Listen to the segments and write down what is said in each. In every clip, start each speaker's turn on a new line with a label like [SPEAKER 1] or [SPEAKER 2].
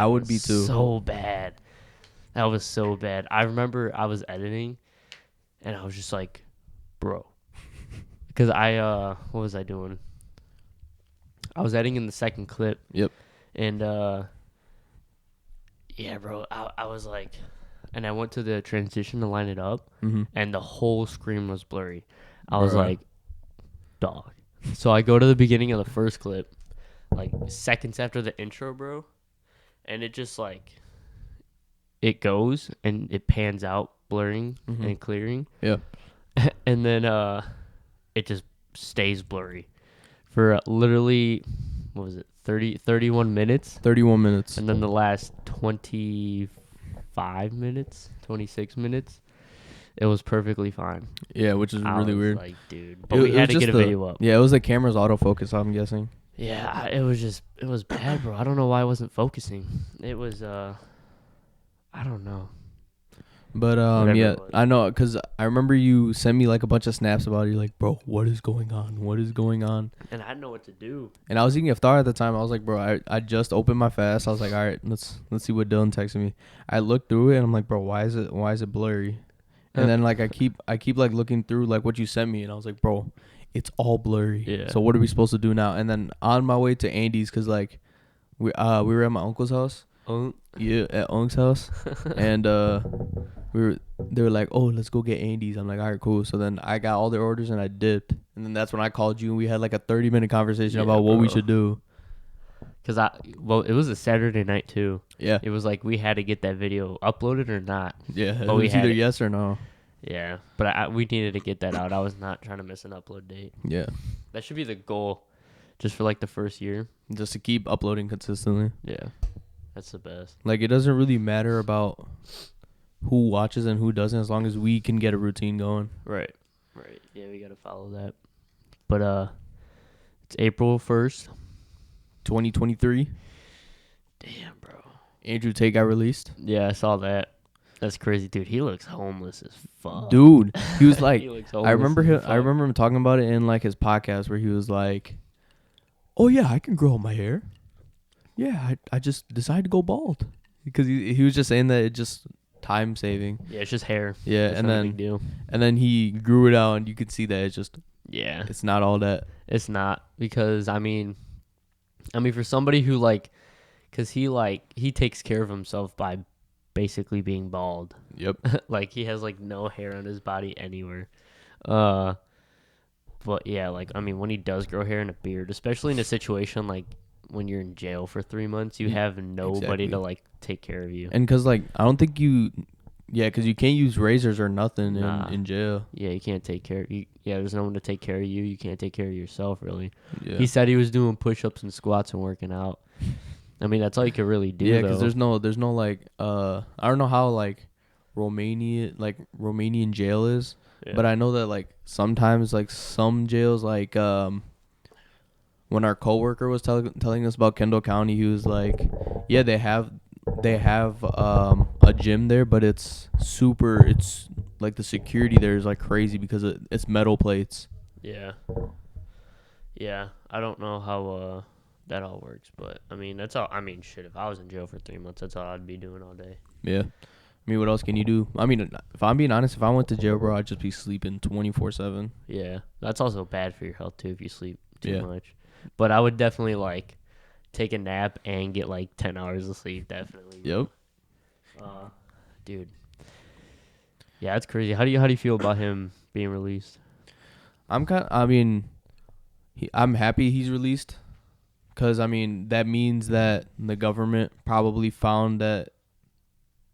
[SPEAKER 1] I would be too.
[SPEAKER 2] So bad. That was so bad. I remember I was editing, and I was just like, bro, because what was I doing? I was editing in the second clip.
[SPEAKER 1] Yep.
[SPEAKER 2] And yeah, bro, I was like, and I went to the transition to line it up, and the whole screen was blurry. I was like, dog. So I go to the beginning of the first clip, like seconds after the intro, bro, and it just like, it goes and it pans out, blurring and clearing.
[SPEAKER 1] Yeah.
[SPEAKER 2] And then it just stays blurry for literally, what was it, 31 minutes?
[SPEAKER 1] 31 minutes.
[SPEAKER 2] And then the last 25 minutes, 26 minutes, it was perfectly fine.
[SPEAKER 1] Yeah, which is
[SPEAKER 2] I
[SPEAKER 1] really
[SPEAKER 2] was
[SPEAKER 1] weird.
[SPEAKER 2] like, dude. But we had to get a video up.
[SPEAKER 1] Yeah, it was the camera's autofocus, I'm guessing.
[SPEAKER 2] Yeah, it was bad, bro. I don't know why I wasn't focusing. It was, I don't know.
[SPEAKER 1] But
[SPEAKER 2] Whatever
[SPEAKER 1] yeah,
[SPEAKER 2] it was.
[SPEAKER 1] I know, because I remember you sent me like a bunch of snaps about it. You're like, bro, what is going on? What is going on?
[SPEAKER 2] And I didn't know what to do.
[SPEAKER 1] And I was eating iftar at the time. I was like, bro, I just opened my fast. I was like, all right, let's see what Dylan texted me. I looked through it and I'm like, bro, why is it blurry? And then like I keep like looking through like what you sent me, and I was like, bro, it's all blurry.
[SPEAKER 2] Yeah.
[SPEAKER 1] So what are we supposed to do now? And then on my way to Andy's, cause like we were at my uncle's house. Yeah, at Unc's house, and they were like, oh, let's go get Andy's. I'm like, all right, cool. So then I got all their orders and I dipped, and then that's when I called you and we had like a 30-minute conversation about what we should do.
[SPEAKER 2] Cause it was a Saturday night too.
[SPEAKER 1] Yeah,
[SPEAKER 2] It was like we had to get that video uploaded or not.
[SPEAKER 1] yeah.
[SPEAKER 2] But
[SPEAKER 1] It
[SPEAKER 2] we
[SPEAKER 1] was
[SPEAKER 2] had
[SPEAKER 1] either
[SPEAKER 2] it.
[SPEAKER 1] yes or no.
[SPEAKER 2] Yeah, but we needed to get that out. I was not trying to miss an upload date.
[SPEAKER 1] Yeah,
[SPEAKER 2] That should be the goal, just for like the first year.
[SPEAKER 1] just to keep uploading consistently.
[SPEAKER 2] Yeah, that's the best.
[SPEAKER 1] Like it doesn't really matter about who watches and who doesn't, as long as we can get a routine going.
[SPEAKER 2] Right. Yeah, we gotta follow that. But it's April 1st.
[SPEAKER 1] 2023.
[SPEAKER 2] Damn, bro.
[SPEAKER 1] Andrew Tate got released.
[SPEAKER 2] Yeah, I saw that. That's crazy, dude. He looks homeless as fuck.
[SPEAKER 1] Dude, he was like,
[SPEAKER 2] He looks
[SPEAKER 1] I remember
[SPEAKER 2] homeless
[SPEAKER 1] him.
[SPEAKER 2] as
[SPEAKER 1] I
[SPEAKER 2] fuck.
[SPEAKER 1] remember him talking about it in like his podcast where he was like, "Oh yeah, I can grow my hair. Yeah, I just decided to go bald because he was just saying that it just time saving.
[SPEAKER 2] Yeah, it's just hair.
[SPEAKER 1] Yeah,
[SPEAKER 2] It's
[SPEAKER 1] and
[SPEAKER 2] not a big deal.
[SPEAKER 1] then he grew it out and you could see that
[SPEAKER 2] Yeah,
[SPEAKER 1] it's not all that.
[SPEAKER 2] it's not, because I mean for somebody who cause he takes care of himself by basically being bald.
[SPEAKER 1] Yep.
[SPEAKER 2] Like he has like no hair on his body anywhere. But yeah, like I mean when he does grow hair and a beard, especially in a situation like when you're in jail for 3 months, you have nobody
[SPEAKER 1] Exactly.
[SPEAKER 2] to like take care of you.
[SPEAKER 1] And cause like I don't think because you can't use razors or nothing
[SPEAKER 2] Nah.
[SPEAKER 1] in jail.
[SPEAKER 2] Yeah, you can't take care of you. Yeah, there's no one to take care of you. You can't take care of yourself, really.
[SPEAKER 1] Yeah.
[SPEAKER 2] He said he was doing push-ups and squats and working out. I mean, that's all you could really do.
[SPEAKER 1] Yeah,
[SPEAKER 2] because
[SPEAKER 1] because there's no like I don't know how like Romanian jail is, but I know that like sometimes like some jails like when our coworker was telling us about Kendall County, he was like, yeah, they have a gym there, but it's like the security there is like crazy because it's metal plates.
[SPEAKER 2] Yeah. Yeah, I don't know how that all works, but I mean that's all. I mean, shit. If I was in jail for 3 months, that's all I'd be doing all day.
[SPEAKER 1] Yeah. I mean, what else can you do? I mean, if I'm being honest, if I went to jail, bro, I'd just be sleeping 24/7.
[SPEAKER 2] Yeah, that's also bad for your health too if you sleep too
[SPEAKER 1] Yeah.
[SPEAKER 2] much. But I would definitely like take a nap and get like 10 hours of sleep. Definitely.
[SPEAKER 1] Yep.
[SPEAKER 2] Dude. Yeah, that's crazy. How do you feel about him being released?
[SPEAKER 1] I'm happy he's released, because I mean that means that the government probably found that,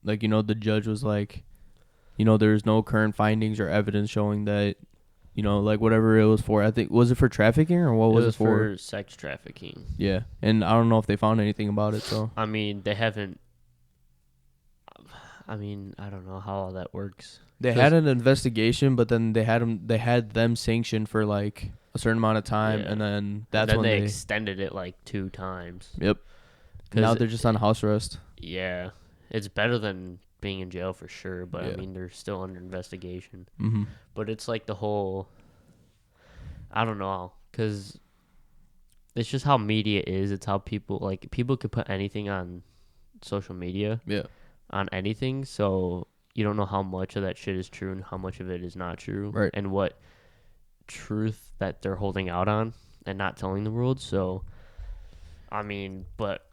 [SPEAKER 1] like, the judge was like, there's no current findings or evidence showing that, like whatever it was for. I think, was it for trafficking or what was it for?
[SPEAKER 2] Sex trafficking.
[SPEAKER 1] Yeah, and I don't know if they found anything about it. So
[SPEAKER 2] I mean, they haven't. I mean, I don't know how all that works.
[SPEAKER 1] they had an investigation, but then they had them sanctioned for like a certain amount of time,
[SPEAKER 2] Yeah.
[SPEAKER 1] and then
[SPEAKER 2] Then they extended it like 2 times.
[SPEAKER 1] Yep. Now they're just on house arrest.
[SPEAKER 2] Yeah, it's better than being in jail for sure, but
[SPEAKER 1] Yeah.
[SPEAKER 2] I mean, they're still under investigation.
[SPEAKER 1] Mm-hmm.
[SPEAKER 2] But it's like the whole, I don't know, because it's just how media is. It's how people could put anything on social media.
[SPEAKER 1] Yeah.
[SPEAKER 2] On anything, so you don't know how much of that shit is true and how much of it is not true,
[SPEAKER 1] right?
[SPEAKER 2] And what truth that they're holding out on and not telling the world. So, I mean, but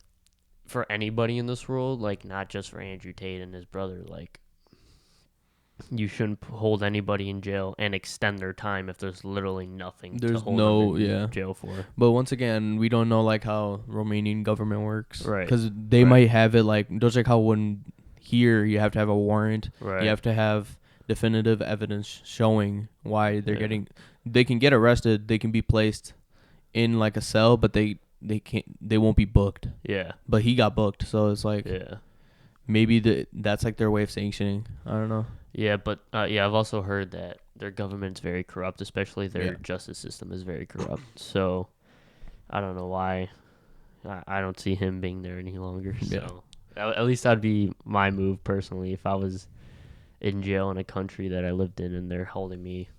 [SPEAKER 2] for anybody in this world, like not just for Andrew Tate and his brother, like you shouldn't hold anybody in jail and extend their time if there's literally nothing
[SPEAKER 1] There's
[SPEAKER 2] to hold
[SPEAKER 1] no
[SPEAKER 2] them in jail for.
[SPEAKER 1] But once again, we don't know like how Romanian government works,
[SPEAKER 2] Right?
[SPEAKER 1] Because they might have it like just like how when here you have to have a warrant,
[SPEAKER 2] Right?
[SPEAKER 1] You have to have definitive evidence showing why they're getting. They can get arrested. They can be placed in like a cell, but they can't. They won't be booked.
[SPEAKER 2] Yeah.
[SPEAKER 1] But he got booked, so it's like maybe that's like their way of sanctioning. I don't know.
[SPEAKER 2] Yeah, but I've also heard that their government's very corrupt, especially their justice system is very corrupt. So I don't know why. I don't see him being there any longer. So at least that'd be my move personally if I was in jail in a country that I lived in and they're holding me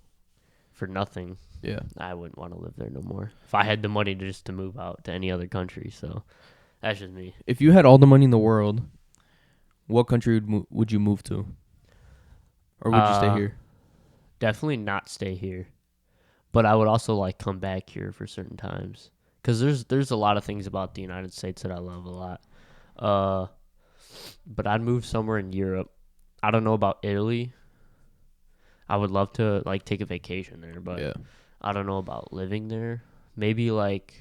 [SPEAKER 2] for nothing.
[SPEAKER 1] Yeah,
[SPEAKER 2] I wouldn't want to live there no more. If I had the money to move out to any other country, so that's just me.
[SPEAKER 1] If you had all the money in the world, what country would you move to? Or would you stay here?
[SPEAKER 2] Definitely not stay here. But I would also like come back here for certain times. Because there's a lot of things about the United States that I love a lot. But I'd move somewhere in Europe. I don't know about Italy. I would love to like take a vacation there, but I don't know about living there. Maybe like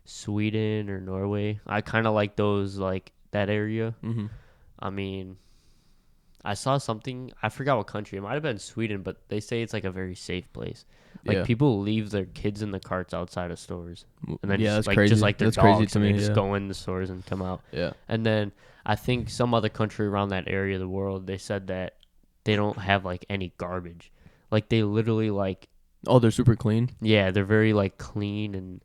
[SPEAKER 2] Sweden or Norway. I kind of like those, like that area.
[SPEAKER 1] Mm-hmm.
[SPEAKER 2] I mean, I saw something, I forgot what country, it might have been Sweden, but they say it's like a very safe place. Like people leave their kids in the carts outside of stores. And then
[SPEAKER 1] that's
[SPEAKER 2] like,
[SPEAKER 1] crazy.
[SPEAKER 2] just like their
[SPEAKER 1] that's
[SPEAKER 2] dogs,
[SPEAKER 1] crazy to
[SPEAKER 2] and
[SPEAKER 1] me,
[SPEAKER 2] they just go in the stores and come out.
[SPEAKER 1] Yeah.
[SPEAKER 2] And then I think some other country around that area of the world, they said that they don't have like any garbage. Like they literally like...
[SPEAKER 1] Oh, they're super clean?
[SPEAKER 2] Yeah, they're very like clean and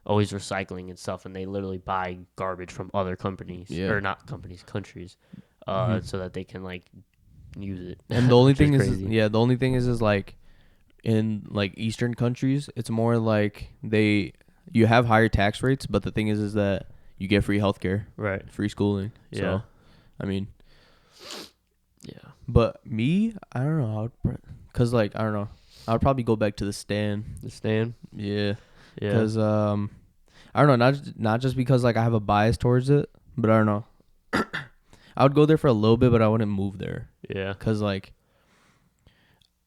[SPEAKER 2] always recycling and stuff. And they literally buy garbage from other companies. Or not companies, countries. So that they can like use it.
[SPEAKER 1] And the only thing is like in like Eastern countries, it's more like you have higher tax rates, but the thing is that you get free healthcare,
[SPEAKER 2] right?
[SPEAKER 1] Free schooling.
[SPEAKER 2] Yeah.
[SPEAKER 1] So, I mean,
[SPEAKER 2] yeah.
[SPEAKER 1] But me, I don't know, cause like I don't know, I would probably go back to the stand.
[SPEAKER 2] The stand.
[SPEAKER 1] Yeah. Yeah. Cause I don't know, not just because like I have a bias towards it, but I don't know. I would go there for a little bit, but I wouldn't move there.
[SPEAKER 2] Yeah.
[SPEAKER 1] Cause like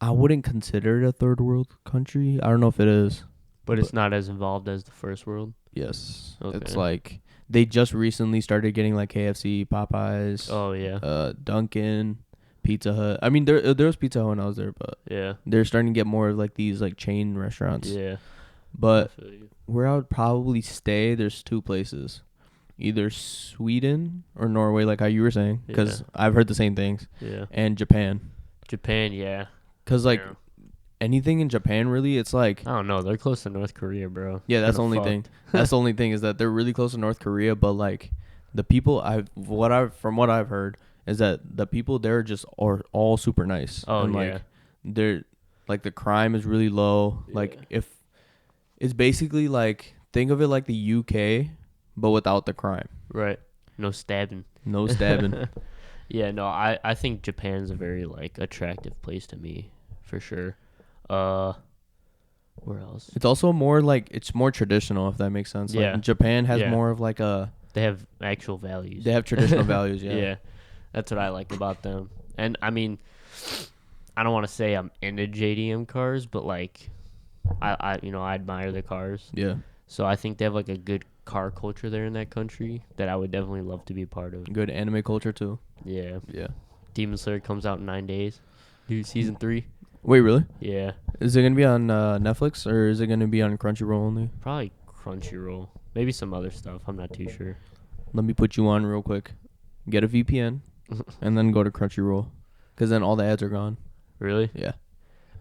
[SPEAKER 1] I wouldn't consider it a third world country. I don't know if it is.
[SPEAKER 2] But it's not as involved as the first world?
[SPEAKER 1] Yes. Okay. It's like they just recently started getting like KFC, Popeyes.
[SPEAKER 2] Oh, yeah.
[SPEAKER 1] Dunkin', Pizza Hut. I mean, there was Pizza Hut when I was there, but they're starting to get more of like these like chain restaurants.
[SPEAKER 2] Yeah.
[SPEAKER 1] But where I would probably stay, there's two places. Either Sweden or Norway, like how you were saying, because I've heard the same things.
[SPEAKER 2] Yeah.
[SPEAKER 1] And Japan.
[SPEAKER 2] Japan, yeah.
[SPEAKER 1] Because like anything in Japan, really, it's like
[SPEAKER 2] I don't know. They're close to North Korea, bro.
[SPEAKER 1] Yeah, that's the only thing. That's the only thing is that they're really close to North Korea, but like the people from what I've heard is that the people there are all super nice.
[SPEAKER 2] Oh,
[SPEAKER 1] and like they're like the crime is really low. Yeah. Like if it's basically like think of it like the UK, but without the crime.
[SPEAKER 2] Right. No stabbing.
[SPEAKER 1] No stabbing.
[SPEAKER 2] Yeah, no, I think Japan's a very like attractive place to me, for sure. Where else?
[SPEAKER 1] It's also more like it's more traditional, if that makes sense.
[SPEAKER 2] Yeah.
[SPEAKER 1] Like Japan has more of like a.
[SPEAKER 2] They have actual values.
[SPEAKER 1] They have traditional values. Yeah.
[SPEAKER 2] Yeah, that's what I like about them. And I mean, I don't want to say I'm into JDM cars, but like, I admire the cars.
[SPEAKER 1] Yeah.
[SPEAKER 2] So I think they have like a good car culture there in that country that I would definitely love to be a part of.
[SPEAKER 1] Good anime culture too.
[SPEAKER 2] Yeah.
[SPEAKER 1] Yeah.
[SPEAKER 2] Demon Slayer comes out in 9 days. Dude, season 3.
[SPEAKER 1] Wait, really?
[SPEAKER 2] Yeah.
[SPEAKER 1] Is it gonna be on Netflix or is it gonna be on Crunchyroll only?
[SPEAKER 2] Probably Crunchyroll. Maybe some other stuff. I'm not too sure.
[SPEAKER 1] Let me put you on real quick. Get a VPN, and then go to Crunchyroll, because then all the ads are gone.
[SPEAKER 2] Really?
[SPEAKER 1] Yeah.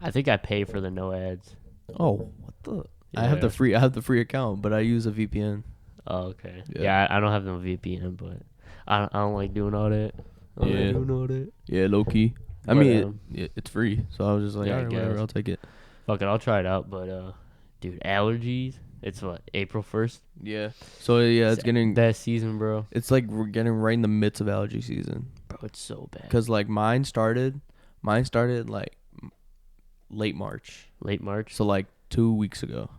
[SPEAKER 2] I think I pay for the no ads.
[SPEAKER 1] Oh, what the? Yeah. I have the free account, but I use a VPN.
[SPEAKER 2] Oh, okay. Yeah, I don't have no VPN, but I don't like doing all that.
[SPEAKER 1] Yeah, low key. I mean, it's free, so I was just like, all right, whatever, I'll take it.
[SPEAKER 2] Fuck it, I'll try it out. But, dude, allergies It's what, April 1st?
[SPEAKER 1] Yeah. So yeah, it's getting
[SPEAKER 2] that season, bro.
[SPEAKER 1] It's like we're getting right in the midst of allergy season.
[SPEAKER 2] Bro, it's so bad.
[SPEAKER 1] Cause like mine started like late March.
[SPEAKER 2] Late March.
[SPEAKER 1] So like 2 weeks ago.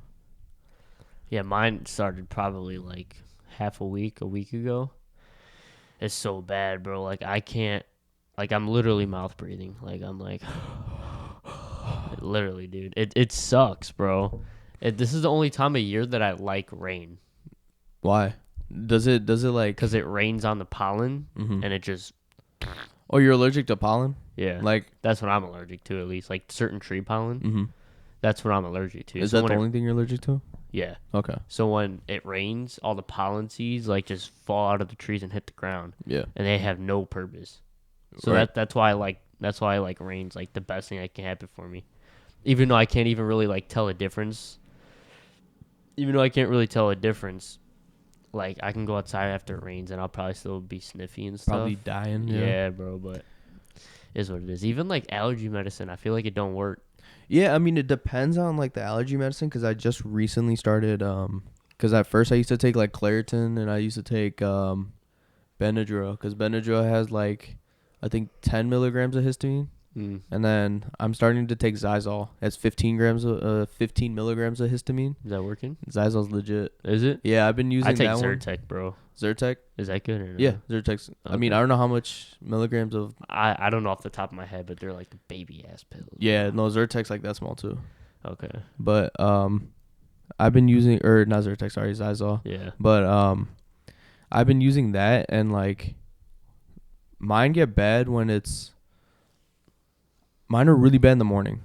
[SPEAKER 2] Yeah, mine started probably like a week ago. It's so bad, bro. Like I can't. Like I'm literally mouth breathing. Like I'm like. Literally, dude. It sucks, bro. This is the only time of year that I like rain.
[SPEAKER 1] Why? Does it like?
[SPEAKER 2] Because it rains on the pollen,
[SPEAKER 1] Mm-hmm.
[SPEAKER 2] and it just.
[SPEAKER 1] Oh, you're allergic to pollen?
[SPEAKER 2] Yeah.
[SPEAKER 1] Like
[SPEAKER 2] that's what I'm allergic to, at least. Like certain tree pollen.
[SPEAKER 1] Mm-hmm.
[SPEAKER 2] That's what I'm allergic to.
[SPEAKER 1] Is that the only thing you're allergic to?
[SPEAKER 2] Yeah.
[SPEAKER 1] Okay.
[SPEAKER 2] So when it rains, all the pollen seeds like just fall out of the trees and hit the ground.
[SPEAKER 1] Yeah.
[SPEAKER 2] And they have no purpose. So
[SPEAKER 1] right.
[SPEAKER 2] that's why I like rain's like the best thing that can happen for me. Even though I can't even really like tell a difference. Like I can go outside after it rains and I'll probably still be sniffy and stuff.
[SPEAKER 1] Probably dying.
[SPEAKER 2] Yeah, bro, but is what it is. Even like allergy medicine, I feel like it don't work.
[SPEAKER 1] Yeah, I mean it depends on like the allergy medicine because I just recently started because at first I used to take like Claritin and I used to take Benadryl because Benadryl has like I think 10 milligrams of histamine. And then I'm starting to take Xyzal. It's 15 milligrams of histamine.
[SPEAKER 2] Is that working?
[SPEAKER 1] Zyzal's legit.
[SPEAKER 2] Is it?
[SPEAKER 1] Yeah, I've been using that one.
[SPEAKER 2] I take Zyrtec, bro.
[SPEAKER 1] Zyrtec?
[SPEAKER 2] Is that good or no?
[SPEAKER 1] Yeah, Zyrtec's.
[SPEAKER 2] Okay.
[SPEAKER 1] I mean, I don't know how much milligrams of.
[SPEAKER 2] I don't know off the top of my head, but they're like the baby ass pills.
[SPEAKER 1] Yeah, no, Zyrtec's like that small too.
[SPEAKER 2] Okay.
[SPEAKER 1] But I've been using not Zyrtec, sorry, Xyzal.
[SPEAKER 2] Yeah.
[SPEAKER 1] But I've been using that and like mine get bad when it's. Mine are really bad in the morning.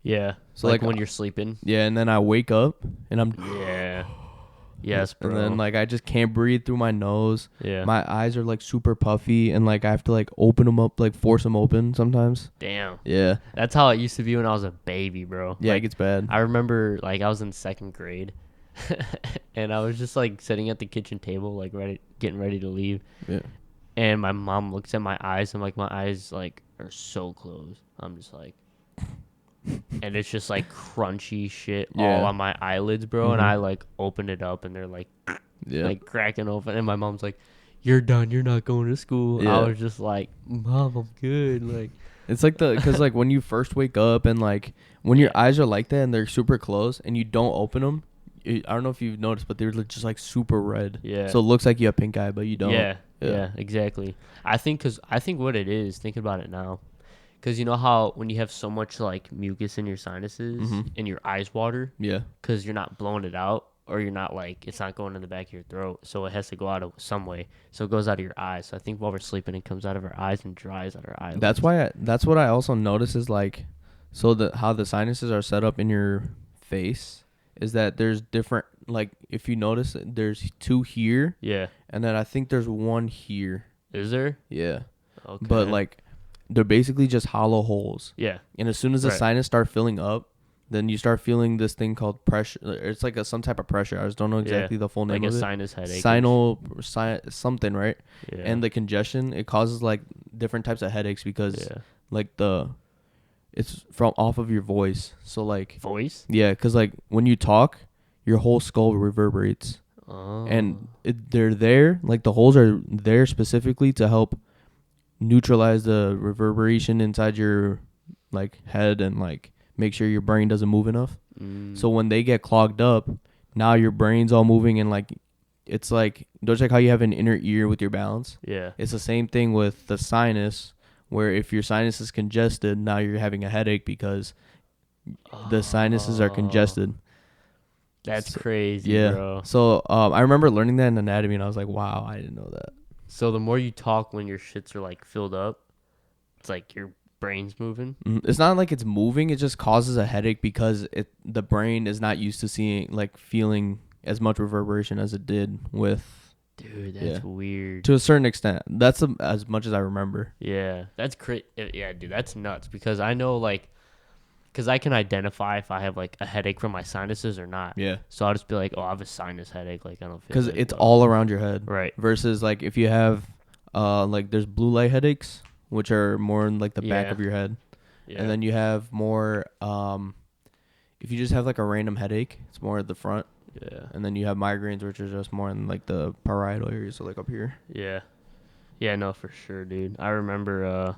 [SPEAKER 2] Yeah. So like when you're sleeping.
[SPEAKER 1] Yeah, and then I wake up and I'm.
[SPEAKER 2] Yeah. Yes, bro.
[SPEAKER 1] And then like I just can't breathe through my nose.
[SPEAKER 2] Yeah.
[SPEAKER 1] My eyes are like super puffy and like I have to like open them up, like force them open sometimes.
[SPEAKER 2] Damn.
[SPEAKER 1] Yeah.
[SPEAKER 2] That's how it used to be when I was a baby, bro.
[SPEAKER 1] Yeah,
[SPEAKER 2] like,
[SPEAKER 1] it gets bad.
[SPEAKER 2] I remember like I was in 2nd grade and I was just like sitting at the kitchen table, like getting ready to leave.
[SPEAKER 1] Yeah.
[SPEAKER 2] And my mom looks at my eyes and like my eyes like are so closed. I'm just like, and it's just like crunchy shit all on my eyelids, bro. Mm-hmm. And I like opened it up and they're like, like cracking open. And my mom's like, "You're done. You're not going to school." Yeah. I was just like, "Mom, I'm good." Like,
[SPEAKER 1] it's like because like when you first wake up and like when your eyes are like that and they're super close and you don't open them. I don't know if you've noticed, but they're just like super red. Yeah. So it looks like you have pink eye, but you don't.
[SPEAKER 2] Yeah, exactly. I think what it is, thinking about it now, because you know how when you have so much like mucus in your sinuses and your eyes water? Yeah. Because you're not blowing it out or you're not like, it's not going in the back of your throat. So it has to go out of some way. So it goes out of your eyes. So I think while we're sleeping, it comes out of our eyes and dries out our eyelids.
[SPEAKER 1] That's what I also notice is like, so how the sinuses are set up in your face. Is that there's different, like, if you notice, there's 2 here. Yeah. And then I think there's 1 here.
[SPEAKER 2] Is there?
[SPEAKER 1] Yeah. Okay. But, like, they're basically just hollow holes. Yeah. And as soon as the sinus start filling up, then you start feeling this thing called pressure. It's like some type of pressure. I just don't know exactly the full name of it.
[SPEAKER 2] Like a sinus headache.
[SPEAKER 1] Something, right? Yeah. And the congestion, it causes, like, different types of headaches because, like, it's from off of your voice. So like
[SPEAKER 2] voice?
[SPEAKER 1] Yeah, because like when you talk, your whole skull reverberates. Oh. And they're there, like the holes are there specifically to help neutralize the reverberation inside your like head and like make sure your brain doesn't move enough. So when they get clogged up, now your brain's all moving and like it's like, don't you like how you have an inner ear with your balance? Yeah. It's the same thing with the sinus. Where if your sinus is congested, now you're having a headache because the sinuses are congested.
[SPEAKER 2] That's crazy, bro.
[SPEAKER 1] So I remember learning that in anatomy, and I was like, wow, I didn't know that.
[SPEAKER 2] So the more you talk when your shits are, like, filled up, it's like your brain's moving?
[SPEAKER 1] It's not like it's moving. It just causes a headache because the brain is not used to feeling as much reverberation as it did with...
[SPEAKER 2] Dude, that's weird.
[SPEAKER 1] To a certain extent. That's as much as I remember.
[SPEAKER 2] Yeah, that's crazy. Yeah, dude, that's nuts. Because I know, like, because I can identify if I have, like, a headache from my sinuses or not. Yeah. So I'll just be like, oh, I have a sinus headache. Like, I don't feel
[SPEAKER 1] because it's all around your head. Right. Versus, like, if you have, like, there's blue light headaches, which are more in, like, the back of your head. Yeah. And then you have more, if you just have, like, a random headache, it's more at the front.
[SPEAKER 2] Yeah.
[SPEAKER 1] And then you have migraines, which are just more in like the parietal area, so like up here.
[SPEAKER 2] Yeah. Yeah, no, for sure, dude. I remember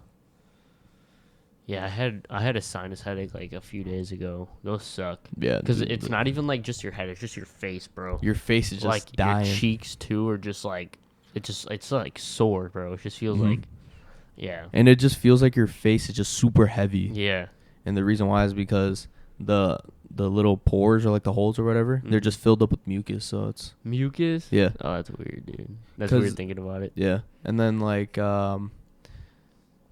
[SPEAKER 2] yeah, I had a sinus headache like a few days ago. Those suck.
[SPEAKER 1] Yeah,
[SPEAKER 2] Cuz
[SPEAKER 1] dude,
[SPEAKER 2] it's not even like just your head, it's just your face, bro.
[SPEAKER 1] your face is just
[SPEAKER 2] like
[SPEAKER 1] dying.
[SPEAKER 2] your cheeks too are just like it's like sore, bro. It just feels like yeah.
[SPEAKER 1] And it just feels like your face is just super heavy.
[SPEAKER 2] Yeah.
[SPEAKER 1] And the reason why is because the little pores or like the holes or whatever, they're just filled up with mucus, so it's
[SPEAKER 2] Mucus?
[SPEAKER 1] yeah.
[SPEAKER 2] Oh, that's weird, dude. That's weird thinking about it.
[SPEAKER 1] Yeah. And then like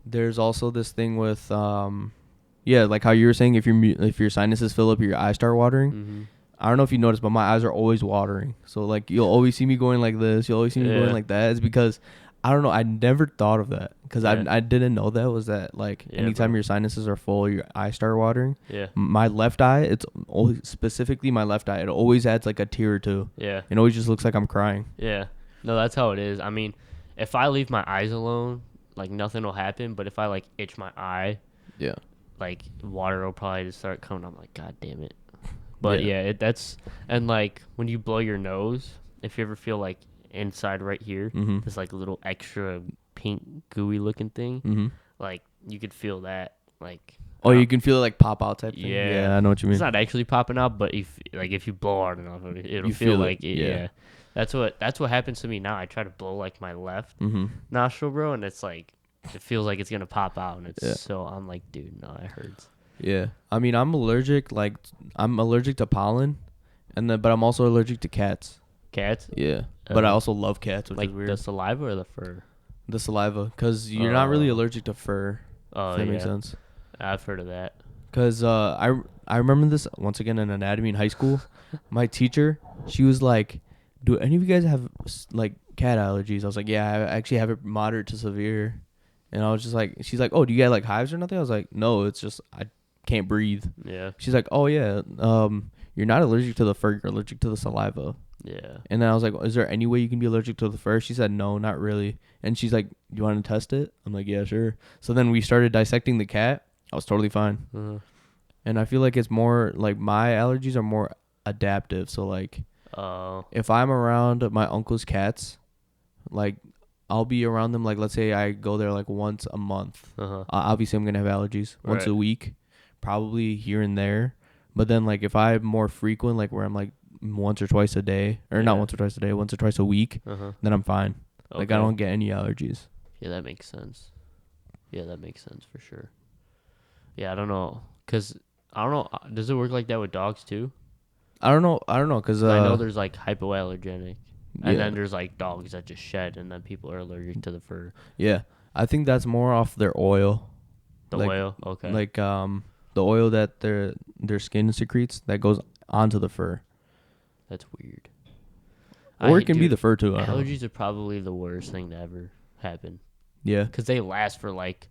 [SPEAKER 1] there's also this thing with yeah, like how you were saying if your sinuses fill up, your eyes start watering. I don't know if you noticed, but my eyes are always watering. So like you'll always see me going like this. You'll always see me going like that. It's because I don't know. I never thought of that because I didn't know that was that like anytime your sinuses are full, your eyes start watering.
[SPEAKER 2] Yeah.
[SPEAKER 1] My left eye, it's always, specifically my left eye. It always adds like a tear or two.
[SPEAKER 2] Yeah.
[SPEAKER 1] It always just looks like I'm crying.
[SPEAKER 2] Yeah. No, that's how it is. I mean, if I leave my eyes alone, like nothing will happen. But if I like itch my eye,
[SPEAKER 1] yeah,
[SPEAKER 2] like water will probably just start coming. I'm like, God damn it. But yeah, that's and like when you blow your nose, if you ever feel like inside right here, there's like a little extra pink gooey looking thing. Like you could feel that. Like
[SPEAKER 1] you can feel it like pop out type thing. Yeah, I know what you mean.
[SPEAKER 2] It's not actually popping out, but if you blow hard enough, it'll
[SPEAKER 1] you
[SPEAKER 2] feel like it. Yeah. That's what happens to me now. I try to blow like my left nostril, bro, and it's like it feels like it's gonna pop out, and it's so I'm like, dude, no, it hurts.
[SPEAKER 1] Yeah, I mean, I'm allergic to pollen, but I'm also allergic to cats.
[SPEAKER 2] Cats?
[SPEAKER 1] Yeah, but I also love cats, which
[SPEAKER 2] like
[SPEAKER 1] is weird.
[SPEAKER 2] The saliva or the fur?
[SPEAKER 1] The saliva, because you're not really allergic to fur.
[SPEAKER 2] Oh,
[SPEAKER 1] if that makes sense.
[SPEAKER 2] I've heard of that.
[SPEAKER 1] Because I remember this once again in anatomy in high school. My teacher, she was like, "Do any of you guys have like cat allergies?" I was like, "Yeah, I actually have it moderate to severe." And I was just like, she's like, "Oh, do you get like hives or nothing?" I was like, "No, it's just I can't breathe."
[SPEAKER 2] Yeah.
[SPEAKER 1] She's like, "Oh yeah, you're not allergic to the fur, you're allergic to the saliva."
[SPEAKER 2] Yeah.
[SPEAKER 1] And then I was like, "Is there any way you can be allergic to the fur?" She said, "No, not really." And she's like, "You want to test it?" I'm like, "Yeah, sure." So then we started dissecting the cat. I was totally fine. And I feel like it's more like my allergies are more adaptive. So like, if I'm around my uncle's cats, like I'll be around them. Like let's say I go there like once a month. Obviously, I'm gonna have allergies once a week, probably here and there. But then like if I'm more frequent, like where I'm like once or twice a day, or not once or twice a day, once or twice a week, then I'm fine. Okay. Like I don't get any allergies.
[SPEAKER 2] Yeah, that makes sense. Yeah, that makes sense for sure. Yeah, I don't know, cause I don't know. Does it work like that with dogs too?
[SPEAKER 1] I don't know, cause
[SPEAKER 2] I know there's like hypoallergenic, and then there's like dogs that just shed, and then people are allergic to the fur.
[SPEAKER 1] Yeah, I think that's more off their oil.
[SPEAKER 2] The oil, okay.
[SPEAKER 1] Like the oil that their skin secretes that goes onto the fur.
[SPEAKER 2] That's weird.
[SPEAKER 1] Or it can be the fur too.
[SPEAKER 2] Allergies are probably the worst thing to ever happen.
[SPEAKER 1] Yeah,
[SPEAKER 2] because they last for like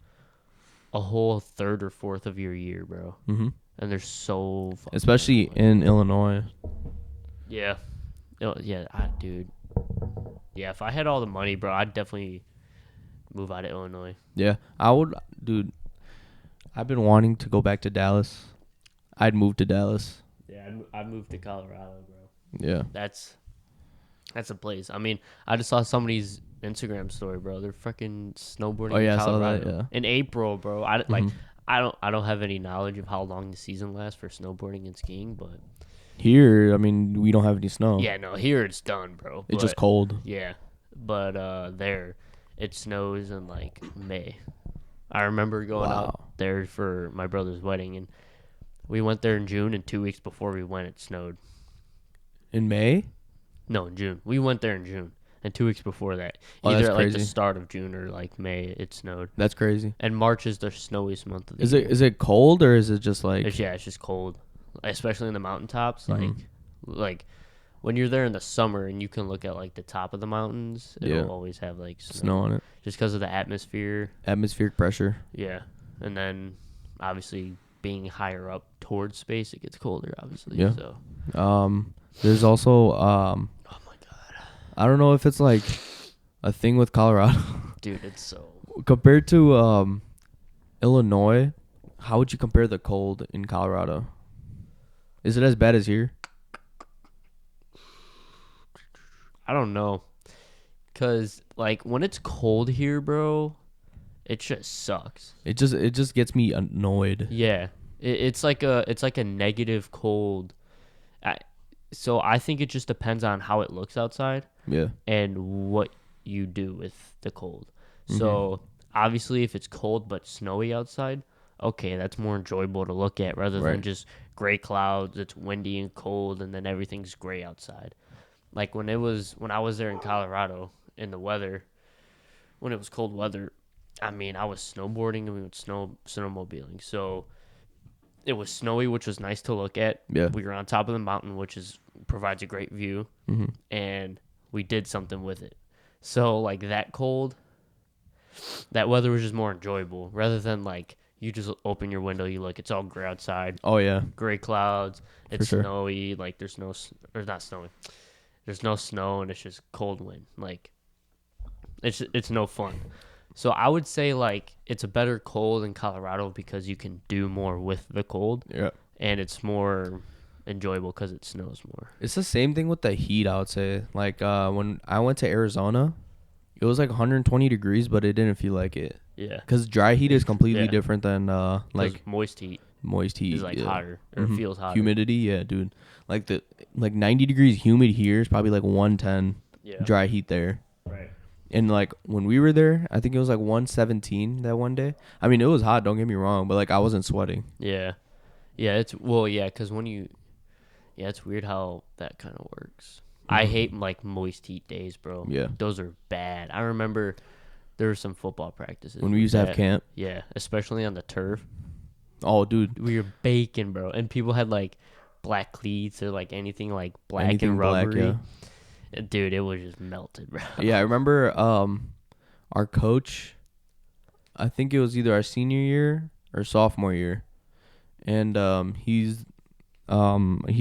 [SPEAKER 2] a whole third or fourth of your year, bro. And they're so
[SPEAKER 1] especially in Illinois.
[SPEAKER 2] Yeah. Yeah, dude. Yeah, if I had all the money, bro, I'd definitely move out of Illinois.
[SPEAKER 1] Yeah, I would, dude. I've been wanting to go back to Dallas. I'd move to Dallas.
[SPEAKER 2] Yeah, I'd move to Colorado, bro.
[SPEAKER 1] Yeah.
[SPEAKER 2] That's a place. I mean, I just saw somebody's Instagram story, bro. They're fucking snowboarding in Colorado.
[SPEAKER 1] I saw that, yeah.
[SPEAKER 2] In April, bro. I don't have any knowledge of how long the season lasts for snowboarding and skiing, but
[SPEAKER 1] here, I mean, we don't have any snow.
[SPEAKER 2] Yeah, no, here it's done, bro.
[SPEAKER 1] It's just cold.
[SPEAKER 2] Yeah. But there it snows in like May. I remember going out there for my brother's wedding, and we went there in June, and 2 weeks before we went, it snowed.
[SPEAKER 1] In May?
[SPEAKER 2] No, in June. We went there in June. And 2 weeks before that, either at like the start of June or like May, it snowed.
[SPEAKER 1] That's crazy.
[SPEAKER 2] And March is the snowiest month of the year.
[SPEAKER 1] Is it cold or is it just like?
[SPEAKER 2] It's just cold, especially in the mountaintops. Like when you're there in the summer and you can look at like the top of the mountains, it'll always have like
[SPEAKER 1] snow on it,
[SPEAKER 2] just because of the atmospheric
[SPEAKER 1] pressure.
[SPEAKER 2] Yeah, and then obviously being higher up towards space, it gets colder. Obviously.
[SPEAKER 1] Yeah.
[SPEAKER 2] So.
[SPEAKER 1] There's also I don't know if it's like a thing with Colorado.
[SPEAKER 2] Dude, it's so...
[SPEAKER 1] Compared to Illinois, how would you compare the cold in Colorado? Is it as bad as here?
[SPEAKER 2] I don't know. Cause like when it's cold here, bro, it just sucks.
[SPEAKER 1] It just gets me annoyed.
[SPEAKER 2] Yeah. It's like a negative cold. I, so I think it just depends on how it looks outside.
[SPEAKER 1] Yeah.
[SPEAKER 2] And what you do with the cold. So obviously if it's cold but snowy outside, okay, that's more enjoyable to look at rather than just gray clouds, it's windy and cold and then everything's gray outside. Like when I was there in Colorado in the weather, when it was cold weather, I mean, I was snowboarding and we went snowmobiling. So it was snowy, which was nice to look at.
[SPEAKER 1] Yeah.
[SPEAKER 2] We were on top of the mountain, which provides a great view. And we did something with it. So like that cold, that weather was just more enjoyable rather than like you just open your window, you look, it's all gray outside.
[SPEAKER 1] Oh yeah.
[SPEAKER 2] Gray clouds. It's
[SPEAKER 1] sure.
[SPEAKER 2] snowy. Like there's no, or not snowy. There's no snow and it's just cold wind. Like it's no fun. So I would say like it's a better cold in Colorado because you can do more with the cold.
[SPEAKER 1] Yeah.
[SPEAKER 2] And it's more enjoyable because it snows more.
[SPEAKER 1] It's the same thing with the heat, I would say. Like when I went to Arizona, it was like 120 degrees, but it didn't feel like it.
[SPEAKER 2] Yeah.
[SPEAKER 1] Because dry heat is completely different than like
[SPEAKER 2] moist heat
[SPEAKER 1] is
[SPEAKER 2] like hotter or feels hotter.
[SPEAKER 1] Humidity, yeah, dude. Like 90 degrees humid here is probably like 110 dry heat there.
[SPEAKER 2] Right.
[SPEAKER 1] And like when we were there, I think it was like 117 that one day. I mean, it was hot, don't get me wrong, but like I wasn't sweating.
[SPEAKER 2] Yeah. Yeah, because it's weird how that kind of works. I hate like moist heat days, bro.
[SPEAKER 1] Yeah.
[SPEAKER 2] Those are bad. I remember there were some football practices.
[SPEAKER 1] When we used to have camp.
[SPEAKER 2] Yeah, especially on the turf.
[SPEAKER 1] Oh, dude.
[SPEAKER 2] We were baking, bro. And people had like black cleats or like anything like black and rubbery.
[SPEAKER 1] Black,
[SPEAKER 2] yeah. Dude, it was just melted, bro.
[SPEAKER 1] Yeah, I remember our coach, I think it was either our senior year or sophomore year. And he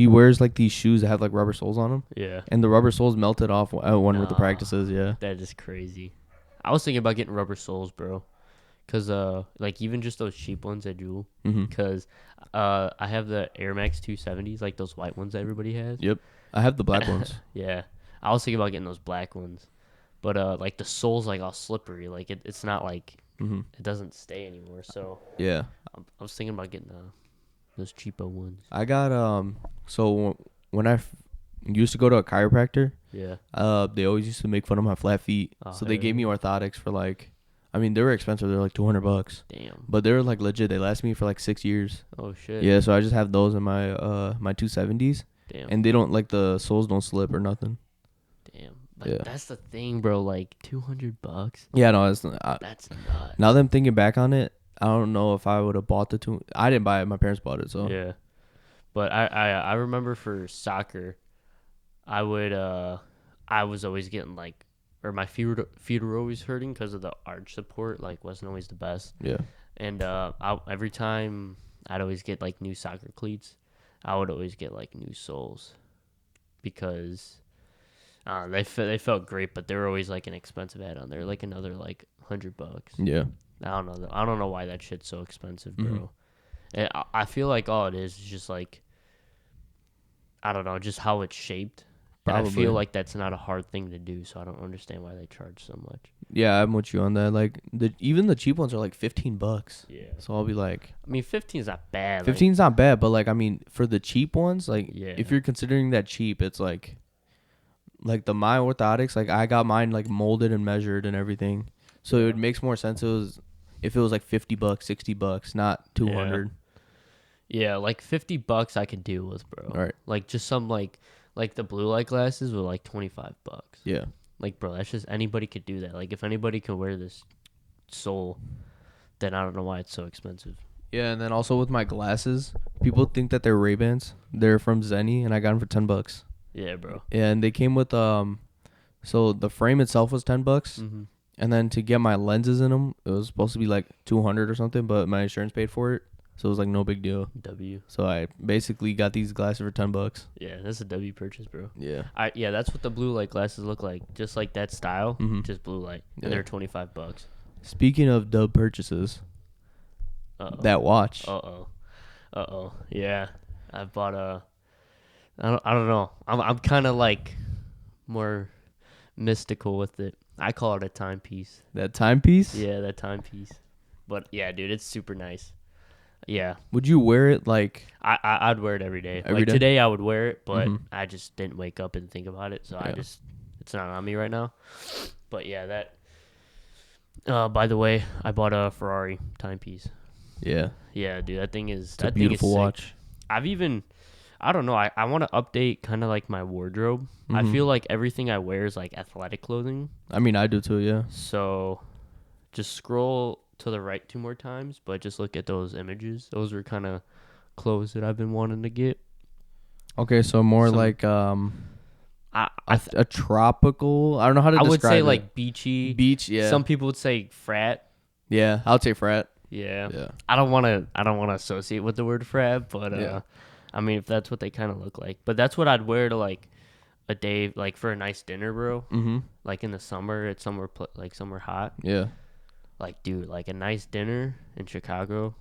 [SPEAKER 1] wears like these shoes that have like rubber soles on them.
[SPEAKER 2] Yeah.
[SPEAKER 1] And the rubber soles melted off at one of the practices, yeah.
[SPEAKER 2] That is crazy. I was thinking about getting rubber soles, bro. Cause like even just those cheap ones at Jewel. Cause I have the Air Max 270s, like those white ones that everybody has.
[SPEAKER 1] Yep. I have the black ones.
[SPEAKER 2] Yeah. I was thinking about getting those black ones. But like the sole's like all slippery. Like it's not like it doesn't stay anymore. So
[SPEAKER 1] yeah.
[SPEAKER 2] I was thinking about getting those cheapo ones.
[SPEAKER 1] I got so when I used to go to a chiropractor, they always used to make fun of my flat feet. So they gave me orthotics for like, I mean, they were expensive. They're like $200.
[SPEAKER 2] Damn.
[SPEAKER 1] But they were like legit. They lasted me for like 6 years.
[SPEAKER 2] Oh shit.
[SPEAKER 1] Yeah, so I just have those in my my 270s.
[SPEAKER 2] Damn.
[SPEAKER 1] And they don't, like, the soles don't slip or nothing.
[SPEAKER 2] Damn. But that's the thing, bro. Like $200.
[SPEAKER 1] Yeah, no, that's
[SPEAKER 2] nuts.
[SPEAKER 1] Now that I'm thinking back on it, I don't know if I would have bought the two. I didn't buy it. My parents bought it. So
[SPEAKER 2] yeah. But I remember for soccer, I was always getting like, or my feet were always hurting because of the arch support. Like wasn't always the best.
[SPEAKER 1] Yeah.
[SPEAKER 2] And every time I'd always get like new soccer cleats, I would always get like new soles because they felt great, but they were always like an expensive add-on. They're like another like $100.
[SPEAKER 1] Yeah.
[SPEAKER 2] I don't know why that shit's so expensive, bro. And I feel like all it is just like, I don't know, just how it's shaped. Probably. I feel like that's not a hard thing to do, so I don't understand why they charge so much.
[SPEAKER 1] Yeah, I'm with you on that. Like even the cheap ones are like $15.
[SPEAKER 2] Yeah.
[SPEAKER 1] So I'll be like,
[SPEAKER 2] I mean, 15 is not bad.
[SPEAKER 1] 15's not bad, but like I mean, for the cheap ones, like
[SPEAKER 2] yeah.
[SPEAKER 1] if you're considering that cheap, it's like the my orthotics. Like I got mine like molded and measured and everything, so it makes more sense. If it was like $50, $60, not $200.
[SPEAKER 2] Yeah, like $50 I could deal with, bro.
[SPEAKER 1] Right.
[SPEAKER 2] Like just some like the blue light glasses were like $25.
[SPEAKER 1] Yeah.
[SPEAKER 2] Like, bro, that's just anybody could do that. Like if anybody can wear this sole, then I don't know why it's so expensive.
[SPEAKER 1] Yeah, and then also with my glasses, people think that they're Ray-Bans. They're from Zenni, and I got them for $10.
[SPEAKER 2] Yeah, bro.
[SPEAKER 1] Yeah, and they came with so the frame itself was $10. And then to get my lenses in them, it was supposed to be like $200 or something, but my insurance paid for it, so it was like no big deal.
[SPEAKER 2] W.
[SPEAKER 1] So I basically got these glasses for $10.
[SPEAKER 2] Yeah, that's a W purchase, bro.
[SPEAKER 1] Yeah.
[SPEAKER 2] That's what the blue light glasses look like, just like that style, just blue light, and they're $25.
[SPEAKER 1] Speaking of dub purchases, that watch.
[SPEAKER 2] Yeah, I bought I don't know. I'm kind of like more mystical with it. I call it a timepiece.
[SPEAKER 1] That timepiece?
[SPEAKER 2] Yeah, that timepiece. But yeah, dude, it's super nice. Yeah,
[SPEAKER 1] Would you wear it like
[SPEAKER 2] I'd wear it every day.
[SPEAKER 1] every
[SPEAKER 2] Like
[SPEAKER 1] day?
[SPEAKER 2] today, I would wear it, but
[SPEAKER 1] Mhm.
[SPEAKER 2] I just didn't wake up and think about it, so
[SPEAKER 1] Yeah.
[SPEAKER 2] it's not on me right now. But yeah, that. By the way, I bought a Ferrari timepiece.
[SPEAKER 1] Yeah.
[SPEAKER 2] Yeah, dude, that thing is
[SPEAKER 1] It's a beautiful watch.
[SPEAKER 2] I don't know. I want to update kind of like my wardrobe. I
[SPEAKER 1] Mhm.
[SPEAKER 2] feel like everything I wear is like athletic clothing.
[SPEAKER 1] I mean, I do too, yeah.
[SPEAKER 2] So just scroll to the right 2 more times, but just look at those images. Those are kind of clothes that I've been wanting to get.
[SPEAKER 1] Okay, so more
[SPEAKER 2] Some-
[SPEAKER 1] like
[SPEAKER 2] I
[SPEAKER 1] a tropical. I don't know how to
[SPEAKER 2] I
[SPEAKER 1] describe
[SPEAKER 2] would say
[SPEAKER 1] it.
[SPEAKER 2] like beachy.
[SPEAKER 1] Beach, yeah.
[SPEAKER 2] Some people would say frat.
[SPEAKER 1] Yeah, I would say frat.
[SPEAKER 2] Yeah.
[SPEAKER 1] Yeah.
[SPEAKER 2] I don't want to associate with the word frat, but
[SPEAKER 1] Yeah.
[SPEAKER 2] I mean if that's what they kind of look like. But that's what I'd wear to like a day like for a nice dinner, bro.
[SPEAKER 1] Mhm.
[SPEAKER 2] Like in the summer, it's somewhere hot.
[SPEAKER 1] Yeah.
[SPEAKER 2] Like dude, like a nice dinner in Chicago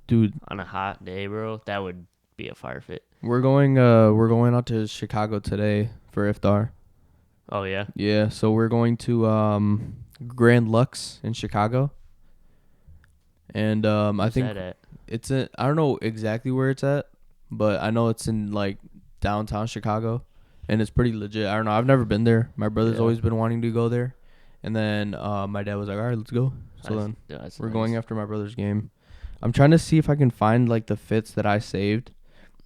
[SPEAKER 1] Dude,
[SPEAKER 2] on a hot day, bro. That would be a fire fit.
[SPEAKER 1] we're going out to Chicago today for iftar.
[SPEAKER 2] Oh yeah.
[SPEAKER 1] Yeah, so we're going to Grand Lux in Chicago. And I
[SPEAKER 2] Where's
[SPEAKER 1] think
[SPEAKER 2] that at?
[SPEAKER 1] it's in, I don't know exactly where it's at, but I know it's in like downtown Chicago, and it's pretty legit. I don't know. I've never been there. My brother's
[SPEAKER 2] Yeah.
[SPEAKER 1] always been wanting to go there, and then my dad was like, "All right, let's go." So then
[SPEAKER 2] That's
[SPEAKER 1] we're
[SPEAKER 2] nice.
[SPEAKER 1] going after my brother's game. I'm trying to see if I can find like the fits that I saved,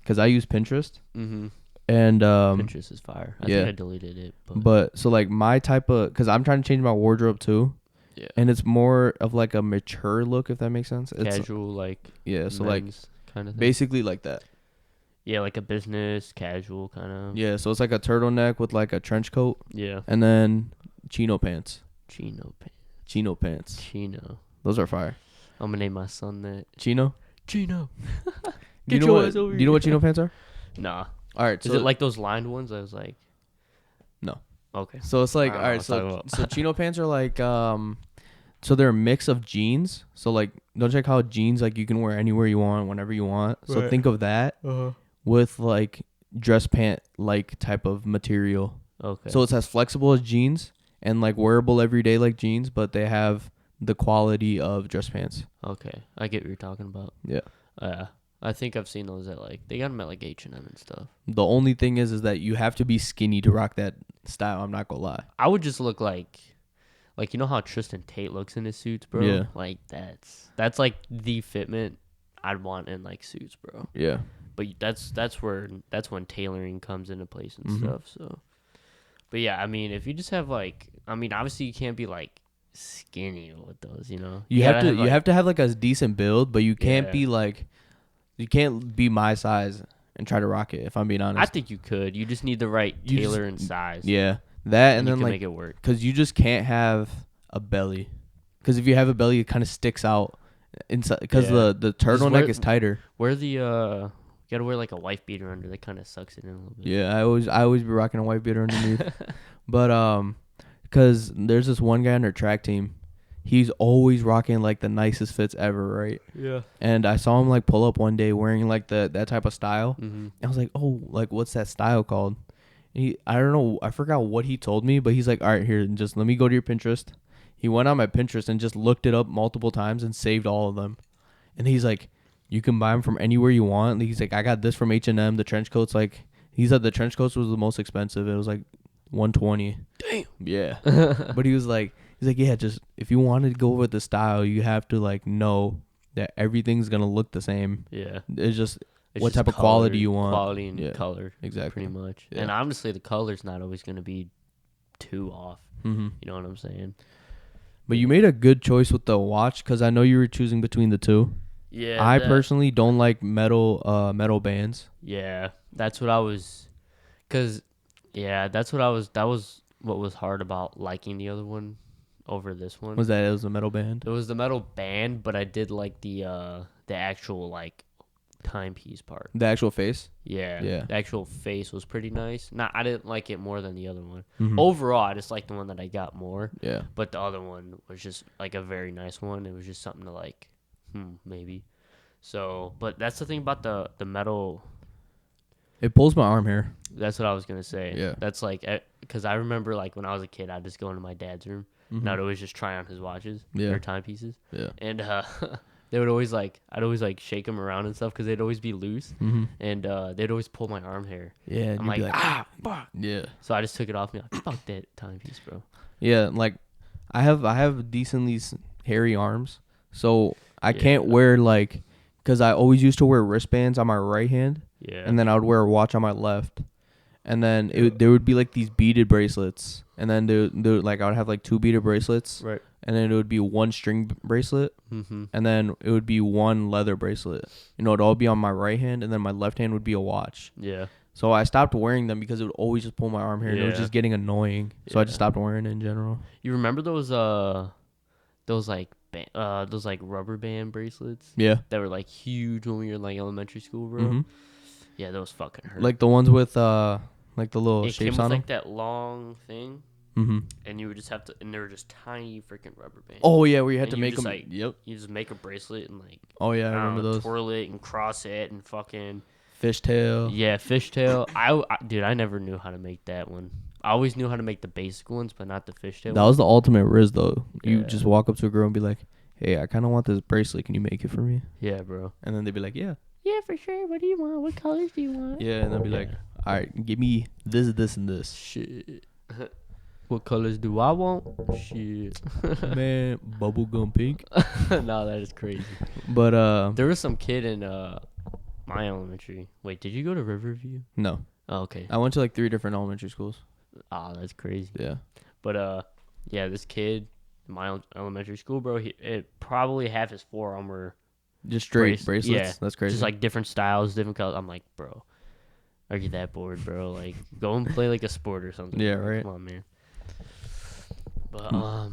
[SPEAKER 1] because I use Pinterest,
[SPEAKER 2] Mm-hmm.
[SPEAKER 1] and
[SPEAKER 2] Pinterest is fire. I
[SPEAKER 1] yeah.
[SPEAKER 2] think I deleted it,
[SPEAKER 1] but so like my type of, because I'm trying to change my wardrobe too.
[SPEAKER 2] yeah.
[SPEAKER 1] And it's more of like a mature look, if that makes sense. It's
[SPEAKER 2] Casual like
[SPEAKER 1] yeah, so like
[SPEAKER 2] kind of thing.
[SPEAKER 1] basically like that.
[SPEAKER 2] Yeah, like a business casual kind of.
[SPEAKER 1] Yeah, so it's like a turtleneck with like a trench coat,
[SPEAKER 2] Yeah.
[SPEAKER 1] and then chino pants.
[SPEAKER 2] Chino pants.
[SPEAKER 1] Chino pants.
[SPEAKER 2] Chino.
[SPEAKER 1] Those are fire.
[SPEAKER 2] I'm gonna name my son that.
[SPEAKER 1] Chino.
[SPEAKER 2] Chino.
[SPEAKER 1] Do you
[SPEAKER 2] Get
[SPEAKER 1] know
[SPEAKER 2] your
[SPEAKER 1] what?
[SPEAKER 2] ass over
[SPEAKER 1] Do you know what
[SPEAKER 2] here.
[SPEAKER 1] chino pants are?
[SPEAKER 2] Nah.
[SPEAKER 1] All right.
[SPEAKER 2] Is
[SPEAKER 1] So
[SPEAKER 2] it like those lined ones? I was like.
[SPEAKER 1] No.
[SPEAKER 2] Okay.
[SPEAKER 1] So it's like
[SPEAKER 2] I don't
[SPEAKER 1] all
[SPEAKER 2] know
[SPEAKER 1] right.
[SPEAKER 2] what
[SPEAKER 1] So
[SPEAKER 2] I'm talking about.
[SPEAKER 1] so chino pants are like so they're a mix of jeans. So like don't check how jeans like you can wear anywhere you want, whenever you want. So
[SPEAKER 2] Right.
[SPEAKER 1] think of that with like dress pant like type of material.
[SPEAKER 2] Okay.
[SPEAKER 1] So it's as flexible as jeans and like wearable every day like jeans, but they have the quality of dress pants.
[SPEAKER 2] Okay. I get what you're talking about.
[SPEAKER 1] Yeah.
[SPEAKER 2] I think I've seen those at like they got them at like H&M and stuff.
[SPEAKER 1] The only thing is that you have to be skinny to rock that style. I'm not gonna lie.
[SPEAKER 2] I would just look like you know how Tristan Tate looks in his suits, bro?
[SPEAKER 1] Yeah.
[SPEAKER 2] Like that's like the fitment I'd want in like suits, bro.
[SPEAKER 1] Yeah.
[SPEAKER 2] But that's when tailoring comes into place and
[SPEAKER 1] Mhm.
[SPEAKER 2] stuff. So, but yeah, I mean, if you just have like, I mean, obviously you can't be like skinny with those, you know.
[SPEAKER 1] You have
[SPEAKER 2] gotta
[SPEAKER 1] to you have to have like a decent build, but you can't
[SPEAKER 2] Yeah.
[SPEAKER 1] be like you can't be my size and try to rock it. If I'm being
[SPEAKER 2] I
[SPEAKER 1] honest.
[SPEAKER 2] think you could. You just need the right
[SPEAKER 1] You just-
[SPEAKER 2] tailor and size.
[SPEAKER 1] Yeah. That
[SPEAKER 2] and
[SPEAKER 1] and
[SPEAKER 2] you
[SPEAKER 1] then
[SPEAKER 2] can
[SPEAKER 1] like
[SPEAKER 2] make it work.
[SPEAKER 1] because you just can't have a belly. Because if you have a belly, it kind of sticks out inside. Because
[SPEAKER 2] Yeah.
[SPEAKER 1] the turtleneck
[SPEAKER 2] wear-
[SPEAKER 1] is tighter.
[SPEAKER 2] Wear the you gotta wear like a wife beater under that kind of sucks it in a little bit.
[SPEAKER 1] Yeah, I always be rocking a white beater underneath. But because there's this one guy on our track team, he's always rocking like the nicest fits ever, right?
[SPEAKER 2] Yeah.
[SPEAKER 1] And I saw him like pull up one day wearing like that type of style.
[SPEAKER 2] Mm-hmm.
[SPEAKER 1] I was like, oh, like what's that style called? I don't know, I forgot what he told me, but he's like, all right, here, just let me go to your Pinterest. He went on my Pinterest and just looked it up multiple times and saved all of them. And he's like, you can buy them from anywhere you want. He's like, I got this from H&M. The trench coats, like, he said the trench coats was the most expensive. It was like $120.
[SPEAKER 2] Damn.
[SPEAKER 1] Yeah. But he's like, yeah, just if you wanted to go with the style, you have to like know that everything's gonna look the same.
[SPEAKER 2] Yeah.
[SPEAKER 1] It's just
[SPEAKER 2] It's
[SPEAKER 1] what
[SPEAKER 2] just
[SPEAKER 1] type of quality you want.
[SPEAKER 2] Quality and
[SPEAKER 1] Yeah.
[SPEAKER 2] color,
[SPEAKER 1] Exactly.
[SPEAKER 2] pretty much.
[SPEAKER 1] Yeah.
[SPEAKER 2] And honestly, the color's not always going to be too off.
[SPEAKER 1] Mm-hmm.
[SPEAKER 2] You know what I'm saying?
[SPEAKER 1] But you made a good choice with the watch because I know you were choosing between the two.
[SPEAKER 2] Yeah.
[SPEAKER 1] I personally don't like metal bands.
[SPEAKER 2] Yeah, that's what I was. Cause, yeah, that's what I was. That was what was hard about liking the other one over this one.
[SPEAKER 1] It was a metal band?
[SPEAKER 2] It was the metal band, but I did like the actual like timepiece part.
[SPEAKER 1] The actual face?
[SPEAKER 2] Yeah.
[SPEAKER 1] Yeah.
[SPEAKER 2] The actual face was pretty nice. I didn't like it more than the other one.
[SPEAKER 1] Mhm.
[SPEAKER 2] Overall, I just liked the one that I got more.
[SPEAKER 1] Yeah.
[SPEAKER 2] But the other one was just like a very nice one. It was just something to like, maybe. So, but that's the thing about the metal.
[SPEAKER 1] It pulls my arm hair.
[SPEAKER 2] That's what I was gonna say.
[SPEAKER 1] Yeah.
[SPEAKER 2] That's like, because I remember like when I was a kid, I'd just go into my dad's room and I'd always just try on his watches or timepieces.
[SPEAKER 1] Yeah.
[SPEAKER 2] And they would always like, I'd always like shake them around and stuff because they'd always be loose. And they'd always pull my arm hair.
[SPEAKER 1] Yeah.
[SPEAKER 2] I'm like, fuck.
[SPEAKER 1] Yeah.
[SPEAKER 2] So I just took it off and be like, fuck that timepiece, bro.
[SPEAKER 1] Yeah. Like, I have decently hairy arms, so I can't wear like, because I always used to wear wristbands on my right hand.
[SPEAKER 2] Yeah.
[SPEAKER 1] And then I would wear a watch on my left. And then there would be like these beaded bracelets. And then like I would have like 2 beaded bracelets.
[SPEAKER 2] Right.
[SPEAKER 1] And then it would be 1 string bracelet. And then it would be 1 leather bracelet. You know, it'd all be on my right hand. And then my left hand would be a watch.
[SPEAKER 2] Yeah.
[SPEAKER 1] So I stopped wearing them because it would always just pull my arm hair. And it was just getting annoying. So I just stopped wearing it in general.
[SPEAKER 2] You remember those like those like rubber band bracelets?
[SPEAKER 1] Yeah.
[SPEAKER 2] That were like huge when we were in like elementary school, bro. Yeah, those fucking hurt.
[SPEAKER 1] Like the ones with like the little
[SPEAKER 2] it
[SPEAKER 1] shapes
[SPEAKER 2] came
[SPEAKER 1] on
[SPEAKER 2] with,
[SPEAKER 1] them.
[SPEAKER 2] like that long thing, and you would just have to, and they were just tiny freaking rubber bands.
[SPEAKER 1] Oh yeah, where you had
[SPEAKER 2] And
[SPEAKER 1] to
[SPEAKER 2] you
[SPEAKER 1] make
[SPEAKER 2] just,
[SPEAKER 1] them.
[SPEAKER 2] like,
[SPEAKER 1] Yep.
[SPEAKER 2] You just make a bracelet and like.
[SPEAKER 1] Oh yeah, I remember those.
[SPEAKER 2] Twirl it and cross it and fucking.
[SPEAKER 1] Fishtail.
[SPEAKER 2] Yeah, fishtail. Dude, I never knew how to make that one. I always knew how to make the basic ones, but not the fishtail.
[SPEAKER 1] That was the ultimate riz though. You
[SPEAKER 2] Yeah.
[SPEAKER 1] just walk up to a girl and be like, "Hey, I kind of want this bracelet. Can you make it for me?"
[SPEAKER 2] Yeah, bro.
[SPEAKER 1] And then they'd be like, "Yeah."
[SPEAKER 2] Yeah, for sure. What do you want? What colors do you want?
[SPEAKER 1] Yeah, and I'd be like, "All right, give me this, this, and this."
[SPEAKER 2] Shit. What colors do I want? Shit.
[SPEAKER 1] Man, bubblegum pink.
[SPEAKER 2] No, that is crazy.
[SPEAKER 1] But
[SPEAKER 2] There was some kid in my elementary. Wait, did you go to Riverview?
[SPEAKER 1] no,
[SPEAKER 2] Oh, okay.
[SPEAKER 1] I went to like 3 different elementary schools.
[SPEAKER 2] Ah, that's crazy.
[SPEAKER 1] Yeah.
[SPEAKER 2] But yeah, this kid in my elementary school, bro, it probably half his forearm were
[SPEAKER 1] Just straight bracelets.
[SPEAKER 2] Yeah,
[SPEAKER 1] That's crazy.
[SPEAKER 2] just like different styles, different colors. I'm like, bro, are you that bored, bro? Like, go and play like a sport or something.
[SPEAKER 1] Yeah,
[SPEAKER 2] bro.
[SPEAKER 1] right.
[SPEAKER 2] Come on, man.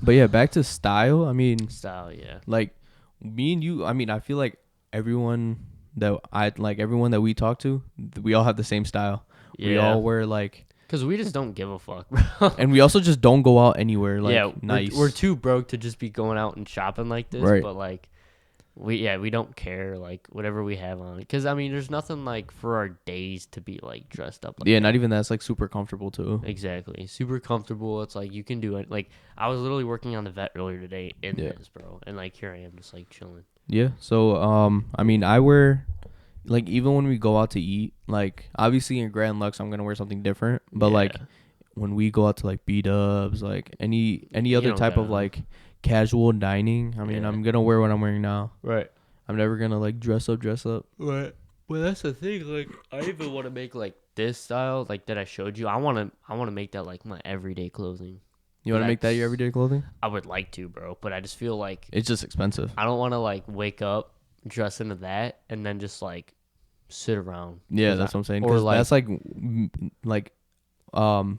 [SPEAKER 1] But yeah, back to style. I mean,
[SPEAKER 2] style, yeah.
[SPEAKER 1] like me and you. I mean, I feel like everyone that we talk to, we all have the same style.
[SPEAKER 2] Yeah.
[SPEAKER 1] We all wear like.
[SPEAKER 2] Because we just don't give a fuck, bro.
[SPEAKER 1] And we also just don't go out anywhere. Like,
[SPEAKER 2] yeah,
[SPEAKER 1] nice.
[SPEAKER 2] We're too broke to just be going out and shopping like this.
[SPEAKER 1] Right.
[SPEAKER 2] But like, we don't care, like whatever we have on. Because I mean, there's nothing like for our days to be like dressed up. Like
[SPEAKER 1] Yeah,
[SPEAKER 2] that.
[SPEAKER 1] not even that. It's like super comfortable too.
[SPEAKER 2] Exactly, super comfortable. It's like you can do it. Like I was literally working on the vet earlier today in this, bro, and like here I am just like chilling.
[SPEAKER 1] Yeah. So I mean, I wear like even when we go out to eat, like obviously in Grand Lux, I'm gonna wear something different. But like when we go out to like B-dubs, like any other type of like casual dining, I mean, I'm gonna wear what I'm wearing now.
[SPEAKER 2] Right.
[SPEAKER 1] I'm never gonna like dress up.
[SPEAKER 2] Right. Well, that's the thing. Like, I even want to make like this style, like that I showed you. I want to make that like my everyday clothing.
[SPEAKER 1] You want to make that your everyday clothing?
[SPEAKER 2] I would like to, bro, but I just feel like
[SPEAKER 1] It's just expensive.
[SPEAKER 2] I don't want to like wake up, dress into that, and then just like sit around.
[SPEAKER 1] Yeah, that's what I'm saying.
[SPEAKER 2] Or
[SPEAKER 1] Because
[SPEAKER 2] like,
[SPEAKER 1] that's like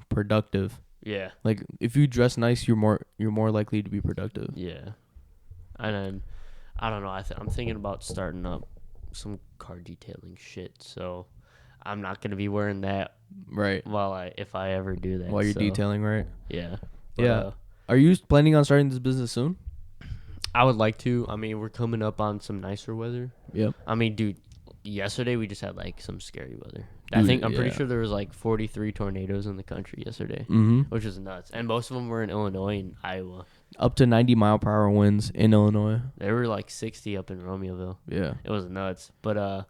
[SPEAKER 1] productive.
[SPEAKER 2] yeah,
[SPEAKER 1] Like if you dress nice, you're more likely to be productive.
[SPEAKER 2] yeah. And then I don't know. I'm thinking about starting up some car detailing shit. So I'm not gonna be wearing that
[SPEAKER 1] Right.
[SPEAKER 2] if I ever do that.
[SPEAKER 1] While you're
[SPEAKER 2] so,
[SPEAKER 1] detailing, right?
[SPEAKER 2] Yeah.
[SPEAKER 1] Yeah. Are you planning on starting this business soon?
[SPEAKER 2] I would like to. I mean, we're coming up on some nicer weather.
[SPEAKER 1] Yep.
[SPEAKER 2] I mean, dude, yesterday we just had like some scary weather.
[SPEAKER 1] Dude,
[SPEAKER 2] I'm pretty sure there was like 43 tornadoes in the country yesterday, which is nuts. And most of them were in Illinois and Iowa.
[SPEAKER 1] Up to 90-mile-per-hour winds in Illinois.
[SPEAKER 2] They were like 60 up in Romeoville.
[SPEAKER 1] Yeah.
[SPEAKER 2] It was nuts. But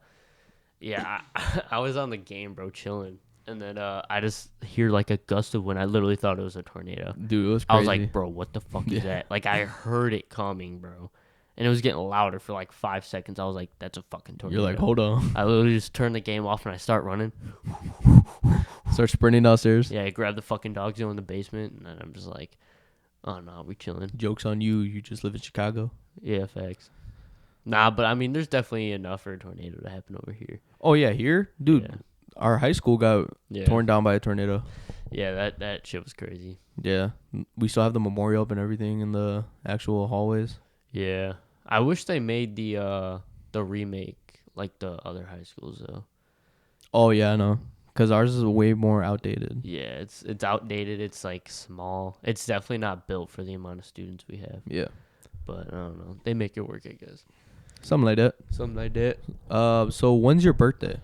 [SPEAKER 2] yeah, I was on the game, bro, chilling. And then I just hear like a gust of wind. I literally thought it was a tornado.
[SPEAKER 1] Dude, it was crazy.
[SPEAKER 2] I was like, bro, what the fuck is that? Like, I heard it coming, bro. And it was getting louder for like 5 seconds. I was like, that's a fucking tornado.
[SPEAKER 1] You're like, hold on.
[SPEAKER 2] I literally just turn the game off and I start running.
[SPEAKER 1] Start sprinting downstairs.
[SPEAKER 2] Yeah, I grab the fucking dog in the basement. And then I'm just like, oh, no, we chilling.
[SPEAKER 1] Joke's on you. You just live in Chicago.
[SPEAKER 2] Yeah, facts. Nah, but I mean, there's definitely enough for a tornado to happen over here.
[SPEAKER 1] Oh, yeah. Here? Dude,
[SPEAKER 2] Yeah.
[SPEAKER 1] our high school got torn down by a tornado.
[SPEAKER 2] Yeah, that shit was crazy.
[SPEAKER 1] Yeah. We still have the memorial up and everything in the actual hallways.
[SPEAKER 2] Yeah. I wish they made the remake like the other high schools, though.
[SPEAKER 1] Oh, yeah, I know. Because ours is way more outdated.
[SPEAKER 2] Yeah, it's outdated. It's like small. It's definitely not built for the amount of students we have.
[SPEAKER 1] Yeah.
[SPEAKER 2] But I don't know. They make it work, I guess.
[SPEAKER 1] Something like that.
[SPEAKER 2] Something like that.
[SPEAKER 1] So when's your birthday?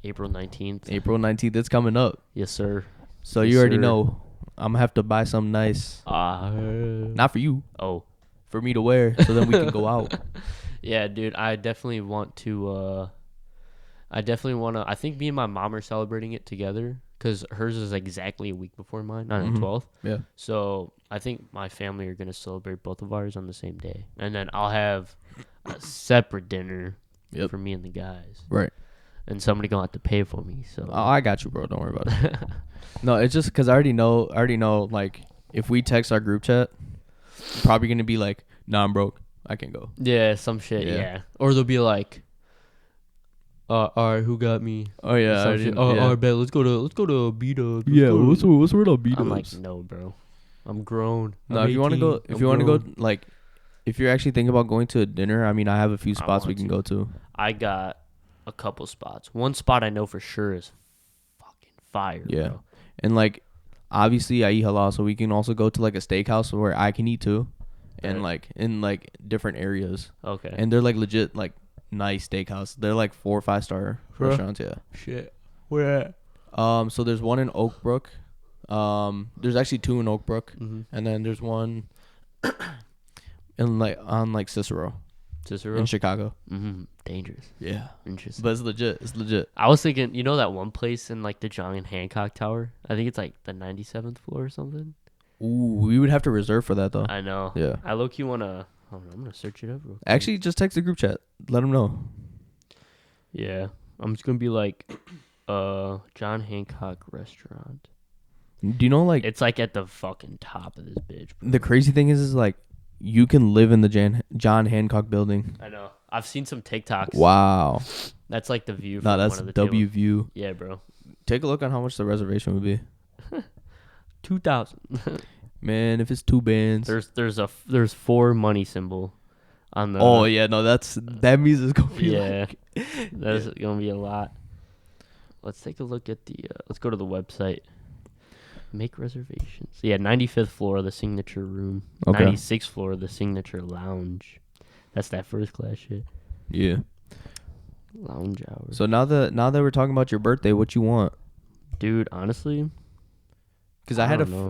[SPEAKER 2] April 19th.
[SPEAKER 1] April 19th. It's coming up.
[SPEAKER 2] Yes, sir.
[SPEAKER 1] So
[SPEAKER 2] Yes,
[SPEAKER 1] you already
[SPEAKER 2] sir.
[SPEAKER 1] know. I'm gonna have to buy something nice. Not for you.
[SPEAKER 2] Oh.
[SPEAKER 1] For me to wear, so then we can go out.
[SPEAKER 2] Yeah, dude. I definitely want to. I think me and my mom are celebrating it together because hers is exactly a week before mine, on the 12th.
[SPEAKER 1] Yeah.
[SPEAKER 2] So I think my family are gonna celebrate both of ours on the same day, and then I'll have a separate dinner for me and the guys.
[SPEAKER 1] Right.
[SPEAKER 2] And somebody gonna have to pay for me. So.
[SPEAKER 1] Oh, I got you, bro. Don't worry about it. No, it's just because I already know. Like, if we text our group chat, probably gonna be like, "Nah, I'm broke. I can go."
[SPEAKER 2] Yeah, some shit. Yeah. Or they'll be like, all right, who got me?
[SPEAKER 1] Oh yeah.
[SPEAKER 2] Some shit. All right, bet. Let's go to B-Dubs.
[SPEAKER 1] Yeah. What's the word on beat
[SPEAKER 2] I'm like, no, bro. I'm grown.
[SPEAKER 1] No,
[SPEAKER 2] I'm
[SPEAKER 1] if you want to
[SPEAKER 2] 18.
[SPEAKER 1] go, like, if you're actually thinking about going to a dinner, I mean, I have a few spots we can go to.
[SPEAKER 2] I got a couple spots. One spot I know for sure is fucking fire.
[SPEAKER 1] Yeah.
[SPEAKER 2] Bro.
[SPEAKER 1] And like, obviously, I eat halal, so we can also go to like a steakhouse where I can eat too, and like in like different areas.
[SPEAKER 2] Okay.
[SPEAKER 1] And they're like legit like nice steakhouse. They're like 4 or 5 star restaurants. Yeah.
[SPEAKER 2] Shit. Where
[SPEAKER 1] at? So there's one in Oak Brook. There's actually 2 in Oak Brook,
[SPEAKER 2] Mm-hmm.
[SPEAKER 1] and then there's one in like Cicero in Chicago.
[SPEAKER 2] Mm-hmm. Dangerous.
[SPEAKER 1] Yeah.
[SPEAKER 2] Interesting.
[SPEAKER 1] But it's legit. It's legit.
[SPEAKER 2] I was thinking, you know that one place in like the John Hancock Tower? I think it's like the 97th floor or something.
[SPEAKER 1] Ooh, we would have to reserve for that though.
[SPEAKER 2] I know.
[SPEAKER 1] Yeah.
[SPEAKER 2] I low-key want to... I'm going to search it up real quick.
[SPEAKER 1] Actually, just text the group chat. Let them know.
[SPEAKER 2] Yeah. I'm just going to be like, John Hancock Restaurant.
[SPEAKER 1] Do you know, like...
[SPEAKER 2] It's like at the fucking top of this bitch, bro.
[SPEAKER 1] The crazy thing is like, you can live in the John Hancock building.
[SPEAKER 2] I know. I've seen some TikToks.
[SPEAKER 1] Wow.
[SPEAKER 2] That's like the view from
[SPEAKER 1] No, that's
[SPEAKER 2] one of the
[SPEAKER 1] W
[SPEAKER 2] tables.
[SPEAKER 1] view.
[SPEAKER 2] Yeah, bro.
[SPEAKER 1] Take a look on how much the reservation would be.
[SPEAKER 2] 2,000.
[SPEAKER 1] Man, if it's 2 bands.
[SPEAKER 2] There's 4 money symbol on the...
[SPEAKER 1] Oh, yeah. No, that means it's going to be
[SPEAKER 2] that's going to be a lot. Let's take a look at the... let's go to the website. Make reservations. Yeah, 95th floor, the signature room.
[SPEAKER 1] Okay.
[SPEAKER 2] 96th floor, the signature lounge. That's that first class shit.
[SPEAKER 1] Yeah.
[SPEAKER 2] Lounge hour.
[SPEAKER 1] So now that we're talking about your birthday, what you want?
[SPEAKER 2] Dude, honestly...
[SPEAKER 1] Because I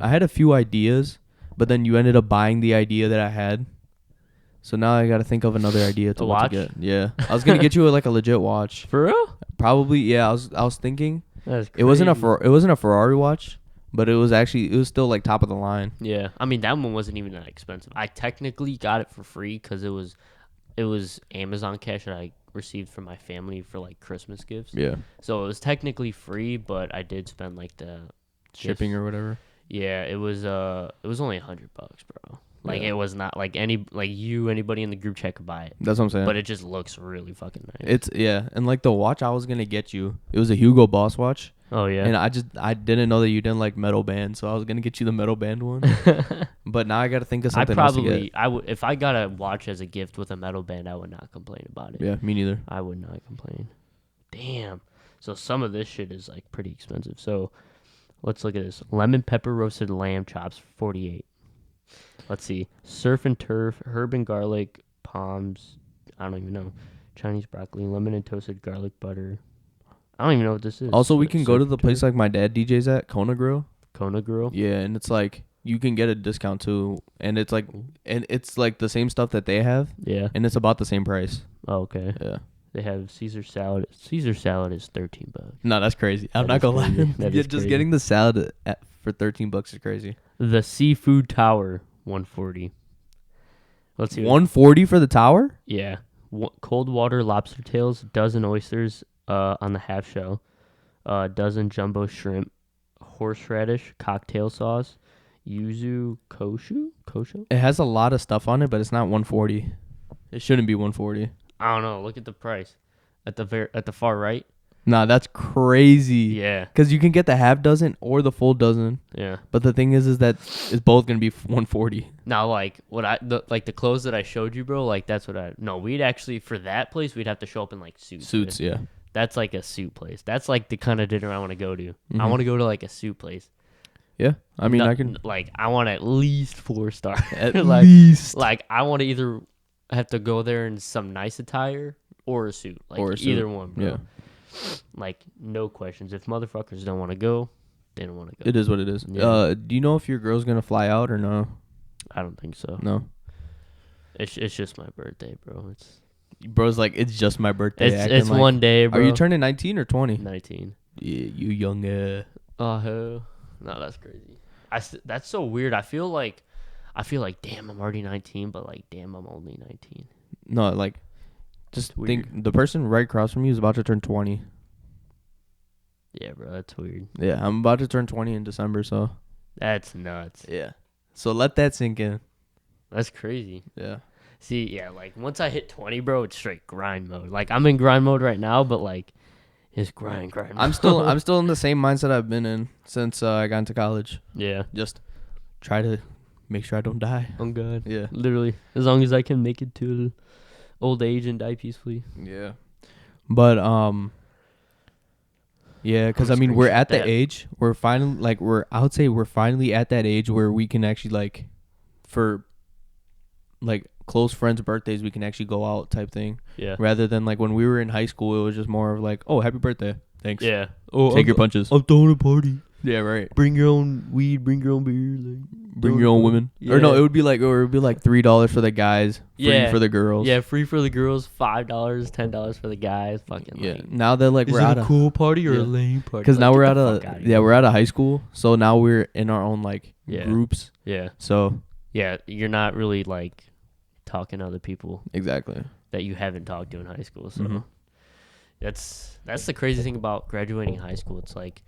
[SPEAKER 1] had a few ideas, but then you ended up buying the idea that I had. So now I got to think of another idea to what to get. Yeah. I was going to get you a legit watch.
[SPEAKER 2] For real?
[SPEAKER 1] Probably, yeah. I was thinking.
[SPEAKER 2] That's crazy.
[SPEAKER 1] It wasn't a Ferrari watch, but it was still like top of the line.
[SPEAKER 2] Yeah. I mean, that one wasn't even that expensive. I technically got it for free because it was Amazon cash that I received from my family for like Christmas gifts.
[SPEAKER 1] Yeah.
[SPEAKER 2] So it was technically free, but I did spend like the
[SPEAKER 1] shipping or whatever.
[SPEAKER 2] Yeah, it was only $100, bro. Like
[SPEAKER 1] Yeah.
[SPEAKER 2] It was not like anybody in the group chat could buy it.
[SPEAKER 1] That's what I'm saying.
[SPEAKER 2] But it just looks really fucking nice.
[SPEAKER 1] It's and like the watch I was gonna get you, it was a Hugo Boss watch.
[SPEAKER 2] Oh yeah.
[SPEAKER 1] And I didn't know that you didn't like metal band, so I was gonna get you the metal band one. But now I gotta think of something else to get.
[SPEAKER 2] If I got a watch as a gift with a metal band, I would not complain about it.
[SPEAKER 1] Yeah, me neither.
[SPEAKER 2] I would not complain. Damn. So some of this shit is like pretty expensive. So let's look at this. Lemon pepper roasted lamb chops, $48. Let's see. Surf and turf, herb and garlic, palms. I don't even know. Chinese broccoli, lemon and toasted garlic butter. I don't even know what this is.
[SPEAKER 1] Also, we can go to the
[SPEAKER 2] Surf and
[SPEAKER 1] place
[SPEAKER 2] turf?
[SPEAKER 1] like my dad DJs at, Kona Grill.
[SPEAKER 2] Kona Grill.
[SPEAKER 1] Yeah, and it's like you can get a discount too, and it's like the same stuff that they have,
[SPEAKER 2] Yeah.
[SPEAKER 1] and it's about the same price.
[SPEAKER 2] Oh, okay.
[SPEAKER 1] Yeah.
[SPEAKER 2] They have Caesar salad. Caesar salad is $13.
[SPEAKER 1] No, that's crazy. I'm
[SPEAKER 2] That
[SPEAKER 1] not
[SPEAKER 2] is
[SPEAKER 1] gonna
[SPEAKER 2] crazy.
[SPEAKER 1] lie.
[SPEAKER 2] That
[SPEAKER 1] Yeah,
[SPEAKER 2] is
[SPEAKER 1] just
[SPEAKER 2] crazy.
[SPEAKER 1] getting the salad for $13 is crazy.
[SPEAKER 2] The Seafood Tower, $140. Let's see.
[SPEAKER 1] $140 for the tower?
[SPEAKER 2] Yeah. Cold water lobster tails, dozen oysters on the half shell, dozen jumbo shrimp, horseradish, cocktail sauce, yuzu kosho?
[SPEAKER 1] It has a lot of stuff on it, but it's not $140. It shouldn't be $140.
[SPEAKER 2] I don't know. Look at the price at the far right.
[SPEAKER 1] Nah, that's crazy.
[SPEAKER 2] Yeah.
[SPEAKER 1] Because you can get the half dozen or the full dozen.
[SPEAKER 2] Yeah.
[SPEAKER 1] But the thing is that it's both gonna be $140.
[SPEAKER 2] Now, like the clothes that I showed you, bro. Like that's we'd actually for that place we'd have to show up in like suits.
[SPEAKER 1] Suits, yeah.
[SPEAKER 2] That's like a suit place. That's like the kind of dinner I want to go to.
[SPEAKER 1] Mm-hmm.
[SPEAKER 2] I want to go to like a suit place.
[SPEAKER 1] Yeah, I mean,
[SPEAKER 2] No-
[SPEAKER 1] I can
[SPEAKER 2] like I want at least 4-star.
[SPEAKER 1] at
[SPEAKER 2] like,
[SPEAKER 1] least.
[SPEAKER 2] Like I want to either have to go there in some nice attire or a suit. Like
[SPEAKER 1] Or a suit.
[SPEAKER 2] either one, bro.
[SPEAKER 1] Yeah.
[SPEAKER 2] Like, no questions. If motherfuckers don't want to go, they don't want to go.
[SPEAKER 1] It is what it is.
[SPEAKER 2] Yeah.
[SPEAKER 1] Do you know if your girl's gonna fly out or no?
[SPEAKER 2] I don't think so.
[SPEAKER 1] No.
[SPEAKER 2] It's just my birthday, bro.
[SPEAKER 1] Bro's like, it's just my birthday.
[SPEAKER 2] It's
[SPEAKER 1] like,
[SPEAKER 2] one day, bro.
[SPEAKER 1] Are you turning 19 or 20?
[SPEAKER 2] 19.
[SPEAKER 1] Yeah, you young.
[SPEAKER 2] Oh, hell. No, that's crazy. That's so weird. I feel like, damn, I'm already 19, but like, damn, I'm only 19.
[SPEAKER 1] No, like, just think the person right across from you is about to turn 20.
[SPEAKER 2] Yeah, bro, that's weird.
[SPEAKER 1] Yeah, I'm about to turn 20 in December, so.
[SPEAKER 2] That's nuts.
[SPEAKER 1] Yeah. So let that sink in.
[SPEAKER 2] That's crazy.
[SPEAKER 1] Yeah.
[SPEAKER 2] See, yeah, like once I hit 20, bro, it's straight grind mode. Like I'm in grind mode right now, but like it's grind mode.
[SPEAKER 1] I'm still in the same mindset I've been in since I got into college.
[SPEAKER 2] Yeah.
[SPEAKER 1] Just try to make sure I don't die.
[SPEAKER 2] I'm good.
[SPEAKER 1] Yeah.
[SPEAKER 2] Literally, as long as I can make it to old age and die peacefully.
[SPEAKER 1] Yeah. But yeah, because I mean we're at the age we're finally like I would say we're finally at that age where we can actually like for like close friends' birthdays we can actually go out type thing.
[SPEAKER 2] Yeah.
[SPEAKER 1] Rather than like when we were in high school, it was just more of like, oh, happy birthday, thanks.
[SPEAKER 2] Yeah. Oh,
[SPEAKER 1] take your punches.
[SPEAKER 2] I'm throwing a party.
[SPEAKER 1] Yeah, right.
[SPEAKER 2] Bring your own weed. Bring your own beer. Like,
[SPEAKER 1] bring your own women.
[SPEAKER 2] Yeah.
[SPEAKER 1] Or no, it would be like $3 for the guys, free for the girls.
[SPEAKER 2] Yeah, free for the girls, $5, $10 for the guys. Fucking
[SPEAKER 1] yeah.
[SPEAKER 2] like,
[SPEAKER 1] now that like
[SPEAKER 2] is
[SPEAKER 1] we're
[SPEAKER 2] it
[SPEAKER 1] out
[SPEAKER 2] a
[SPEAKER 1] of
[SPEAKER 2] cool party or a lame party?
[SPEAKER 1] Because
[SPEAKER 2] like,
[SPEAKER 1] now we're
[SPEAKER 2] we're
[SPEAKER 1] out of high school, so now we're in our own like groups.
[SPEAKER 2] Yeah.
[SPEAKER 1] So
[SPEAKER 2] yeah, you're not really like talking to other people
[SPEAKER 1] exactly
[SPEAKER 2] that you haven't talked to in high school. So that's the crazy thing about graduating high school. It's like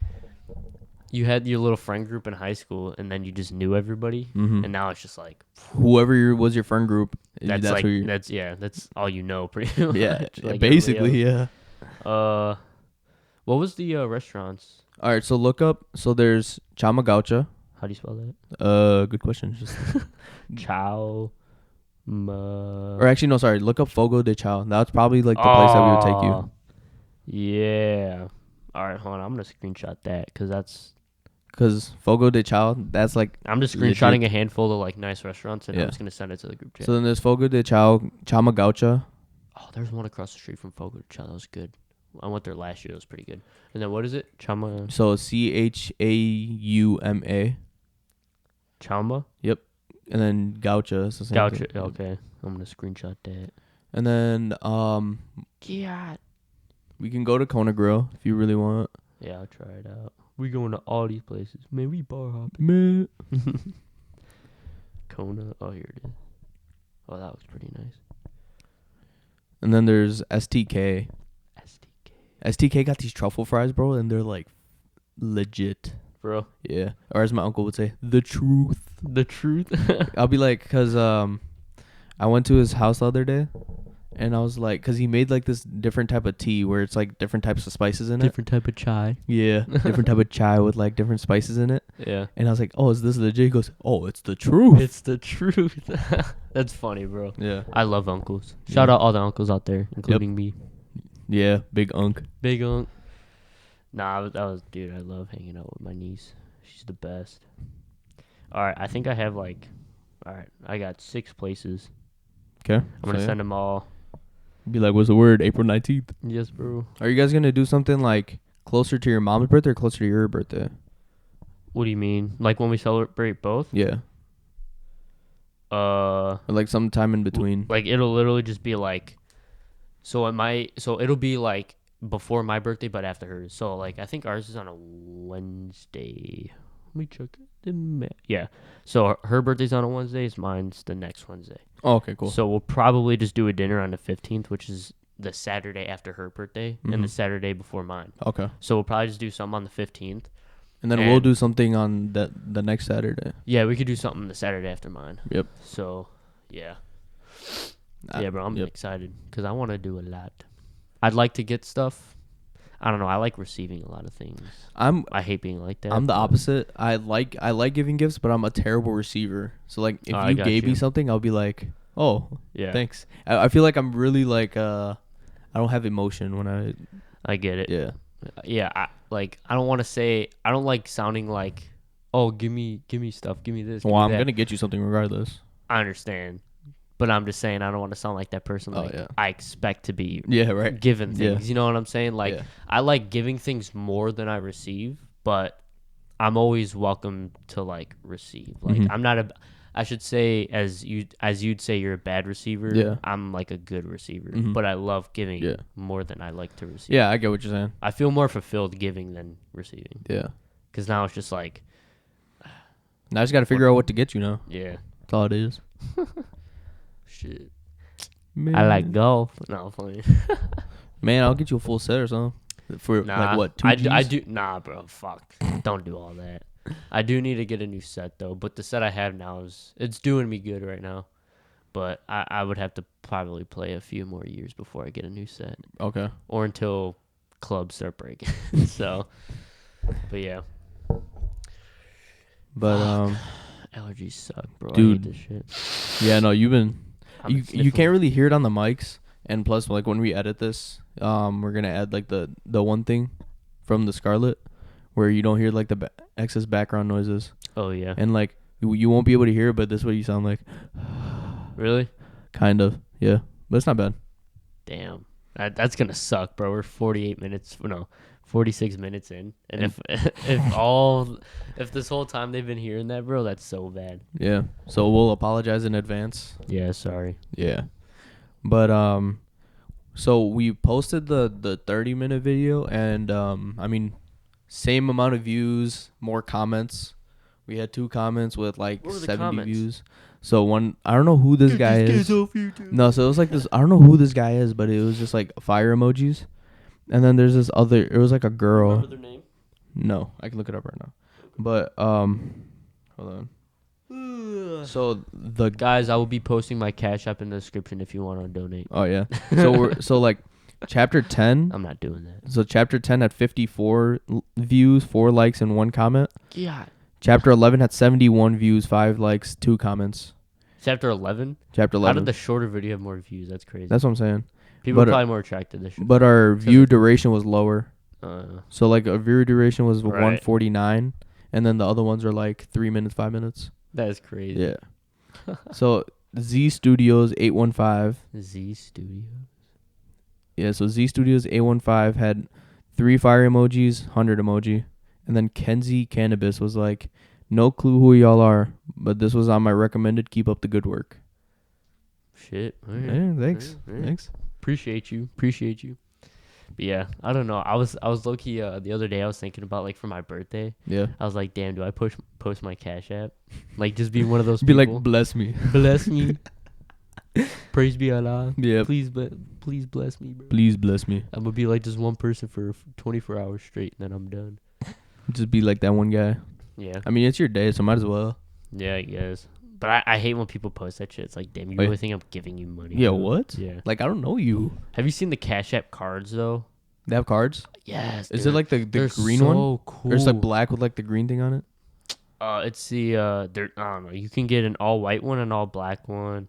[SPEAKER 2] you had your little friend group in high school, and then you just knew everybody, and now it's just like
[SPEAKER 1] whoever was your friend group.
[SPEAKER 2] That's like that's all you know, pretty much.
[SPEAKER 1] Yeah,
[SPEAKER 2] like
[SPEAKER 1] basically, yeah.
[SPEAKER 2] What was the restaurants?
[SPEAKER 1] All right, so look up. So there's Chama Gaucha.
[SPEAKER 2] How do you spell that?
[SPEAKER 1] Good question. Just
[SPEAKER 2] Chow.
[SPEAKER 1] Or actually, no, sorry. Look up Fogo de Chao. That's probably like the place that we would take you.
[SPEAKER 2] Yeah. All right, hold on. I'm gonna screenshot that
[SPEAKER 1] because Fogo de Chao, that's like
[SPEAKER 2] I'm just screenshotting a handful of like nice restaurants, and I'm just gonna send it to the group chat.
[SPEAKER 1] So then there's Fogo de Chao, Chama Gaucha.
[SPEAKER 2] Oh, there's one across the street from Fogo de Chao. That was good. I went there last year. It was pretty good. And then what is it? Chama.
[SPEAKER 1] So CHAUMA.
[SPEAKER 2] Chama.
[SPEAKER 1] Yep. And then Gaucha. It's the same
[SPEAKER 2] Gaucha.
[SPEAKER 1] thing.
[SPEAKER 2] Okay. I'm gonna screenshot that.
[SPEAKER 1] And then
[SPEAKER 2] yeah.
[SPEAKER 1] we can go to Kona Grill if you really want.
[SPEAKER 2] Yeah, I'll try it out. We going to all these places. Man, we bar hopping.
[SPEAKER 1] Man.
[SPEAKER 2] Kona. Oh, here it is. Oh, that looks pretty nice.
[SPEAKER 1] And then there's STK. STK got these truffle fries, bro, and they're like legit.
[SPEAKER 2] Bro.
[SPEAKER 1] Yeah. Or as my uncle would say, the truth.
[SPEAKER 2] The truth?
[SPEAKER 1] I'll be like, because I went to his house the other day, and I was like, because he made like this different type of tea where it's like different types of spices in it.
[SPEAKER 2] Different type of chai.
[SPEAKER 1] Yeah. Different type of chai with like different spices in it.
[SPEAKER 2] Yeah.
[SPEAKER 1] And I was like, oh, is this legit? He goes, oh, it's the truth.
[SPEAKER 2] It's the truth. That's funny, bro.
[SPEAKER 1] Yeah.
[SPEAKER 2] I love uncles. Shout out all the uncles out there, including me.
[SPEAKER 1] Yeah, big unk.
[SPEAKER 2] Big unk. Nah, dude, I love hanging out with my niece. She's the best. Alright, I think I have I got 6 places.
[SPEAKER 1] Okay.
[SPEAKER 2] I'm going to send them all.
[SPEAKER 1] Be like, what's the word? April 19th.
[SPEAKER 2] Yes, bro.
[SPEAKER 1] Are you guys going to do something like closer to your mom's birthday or closer to your birthday?
[SPEAKER 2] What do you mean? Like when we celebrate both?
[SPEAKER 1] Yeah. Or like sometime in between.
[SPEAKER 2] Like it'll literally just be like, so it'll be like before my birthday, but after hers. So like I think ours is on a Wednesday. Let me check it. Yeah. So her birthday's on a Wednesday. Mine's the next Wednesday.
[SPEAKER 1] Oh, okay, cool.
[SPEAKER 2] So we'll probably just do a dinner on the 15th, which is the Saturday after her birthday and the Saturday before mine.
[SPEAKER 1] Okay.
[SPEAKER 2] So we'll probably just do something on the 15th.
[SPEAKER 1] And then we'll do something on the next Saturday.
[SPEAKER 2] Yeah, we could do something the Saturday after mine.
[SPEAKER 1] Yep.
[SPEAKER 2] So, yeah. Yeah, bro, I'm excited because I want to do a lot. I'd like to get stuff. I don't know. I like receiving a lot of things. I hate being like that.
[SPEAKER 1] I'm the opposite. I like giving gifts, but I'm a terrible receiver. So like, if you gave me something, I'll be like, oh, yeah, thanks. I feel like I'm really like I don't have emotion when
[SPEAKER 2] I get it.
[SPEAKER 1] Yeah.
[SPEAKER 2] Yeah. I don't want to say. I don't like sounding like, oh, give me stuff, give me this.
[SPEAKER 1] Well, I'm gonna get you something regardless.
[SPEAKER 2] I understand, But I'm just saying I don't want to sound like that person. Like I expect to be
[SPEAKER 1] right.
[SPEAKER 2] given things. You know what I'm saying? Like I like giving things more than I receive, but I'm always welcome to like receive. Like I'm not a. I should say as you'd say you're a bad receiver.
[SPEAKER 1] Yeah.
[SPEAKER 2] I'm like a good receiver, but I love giving more than I like to receive.
[SPEAKER 1] Yeah, I get what you're saying.
[SPEAKER 2] I feel more fulfilled giving than receiving.
[SPEAKER 1] Yeah.
[SPEAKER 2] Because now it's just like.
[SPEAKER 1] Now I just got to figure out what to get you now.
[SPEAKER 2] Yeah.
[SPEAKER 1] That's all it is.
[SPEAKER 2] Shit.
[SPEAKER 1] Man.
[SPEAKER 2] I like golf. No, funny.
[SPEAKER 1] Man, I'll get you a full set or something. For like what, 2 Gs?
[SPEAKER 2] I do. Nah, bro. Fuck. Don't do all that. I do need to get a new set though. But the set I have now it's doing me good right now. But I would have to probably play a few more years before I get a new set.
[SPEAKER 1] Okay.
[SPEAKER 2] Or until clubs start breaking. So. But yeah.
[SPEAKER 1] But
[SPEAKER 2] allergies suck, bro.
[SPEAKER 1] Dude.
[SPEAKER 2] I hate this shit.
[SPEAKER 1] Yeah, no, you've been. You can't really hear it on the mics, and plus, like when we edit this, we're gonna add like the one thing from the Scarlett, where you don't hear like the excess background noises.
[SPEAKER 2] Oh yeah.
[SPEAKER 1] And like you won't be able to hear it, but this is what you sound like.
[SPEAKER 2] Really?
[SPEAKER 1] Kind of, yeah, but it's not bad.
[SPEAKER 2] Damn, that's gonna suck, bro. We're 46 minutes in, and if this whole time they've been hearing that, bro, that's so bad.
[SPEAKER 1] Yeah, so we'll apologize in advance.
[SPEAKER 2] Yeah, sorry.
[SPEAKER 1] Yeah, but so we posted the 30-minute video, and I mean, same amount of views, more comments. We had 2 comments with like 70 views. So one, I don't know who this guy is. No, so it was like this. I don't know who this guy is, but it was just like fire emojis. And then there's this other. It was like a girl.
[SPEAKER 2] Remember their name?
[SPEAKER 1] No, I can look it up right now. But hold on. So the
[SPEAKER 2] guys, I will be posting my Cash App in the description if you want to donate.
[SPEAKER 1] Oh yeah. So like chapter 10.
[SPEAKER 2] I'm not doing that.
[SPEAKER 1] So chapter 10 had 54 views, 4 likes, and 1 comment.
[SPEAKER 2] Yeah.
[SPEAKER 1] Chapter 11 had 71 views, 5 likes, 2 comments.
[SPEAKER 2] Chapter 11?
[SPEAKER 1] Chapter 11.
[SPEAKER 2] How did the shorter video have more views? That's crazy.
[SPEAKER 1] That's what I'm saying.
[SPEAKER 2] People are probably more attracted to this.
[SPEAKER 1] But our view duration was lower. So like a view duration was 149, and then the other ones are like 3 minutes, 5 minutes.
[SPEAKER 2] That is crazy.
[SPEAKER 1] Yeah. So Z Studios 815.
[SPEAKER 2] Z Studios.
[SPEAKER 1] Yeah. So Z Studios 815 had 3 fire emojis, 100 emoji, and then Kenzie Cannabis was like, no clue who y'all are, but this was on my recommended. Keep up the good work.
[SPEAKER 2] Shit. Right.
[SPEAKER 1] Yeah, thanks.
[SPEAKER 2] Right.
[SPEAKER 1] Thanks.
[SPEAKER 2] Appreciate you. But yeah, I don't know. I was low key the other day I was thinking about like for my birthday.
[SPEAKER 1] Yeah.
[SPEAKER 2] I was like, damn, do I post my Cash App? Like just be one of those
[SPEAKER 1] be
[SPEAKER 2] people.
[SPEAKER 1] Like, bless me.
[SPEAKER 2] Bless me. Praise be Allah.
[SPEAKER 1] Yeah.
[SPEAKER 2] Please bless me, bro.
[SPEAKER 1] Please bless me.
[SPEAKER 2] I'm gonna be like just one person for 24 hours straight, and then I'm done.
[SPEAKER 1] Just be like that one guy.
[SPEAKER 2] Yeah.
[SPEAKER 1] I mean, it's your day, so might as well.
[SPEAKER 2] Yeah, I guess. But I hate when people post that shit. It's like, damn, you really think I'm giving you money?
[SPEAKER 1] Yeah,
[SPEAKER 2] bro?
[SPEAKER 1] what?
[SPEAKER 2] Yeah.
[SPEAKER 1] Like, I don't know you.
[SPEAKER 2] Have you seen the Cash App cards, though?
[SPEAKER 1] They have cards?
[SPEAKER 2] Yes.
[SPEAKER 1] Is it like the green
[SPEAKER 2] so
[SPEAKER 1] one?
[SPEAKER 2] So cool.
[SPEAKER 1] Or it's like black with like the green thing on it?
[SPEAKER 2] It's the, I don't know. You can get an all white one and all black one.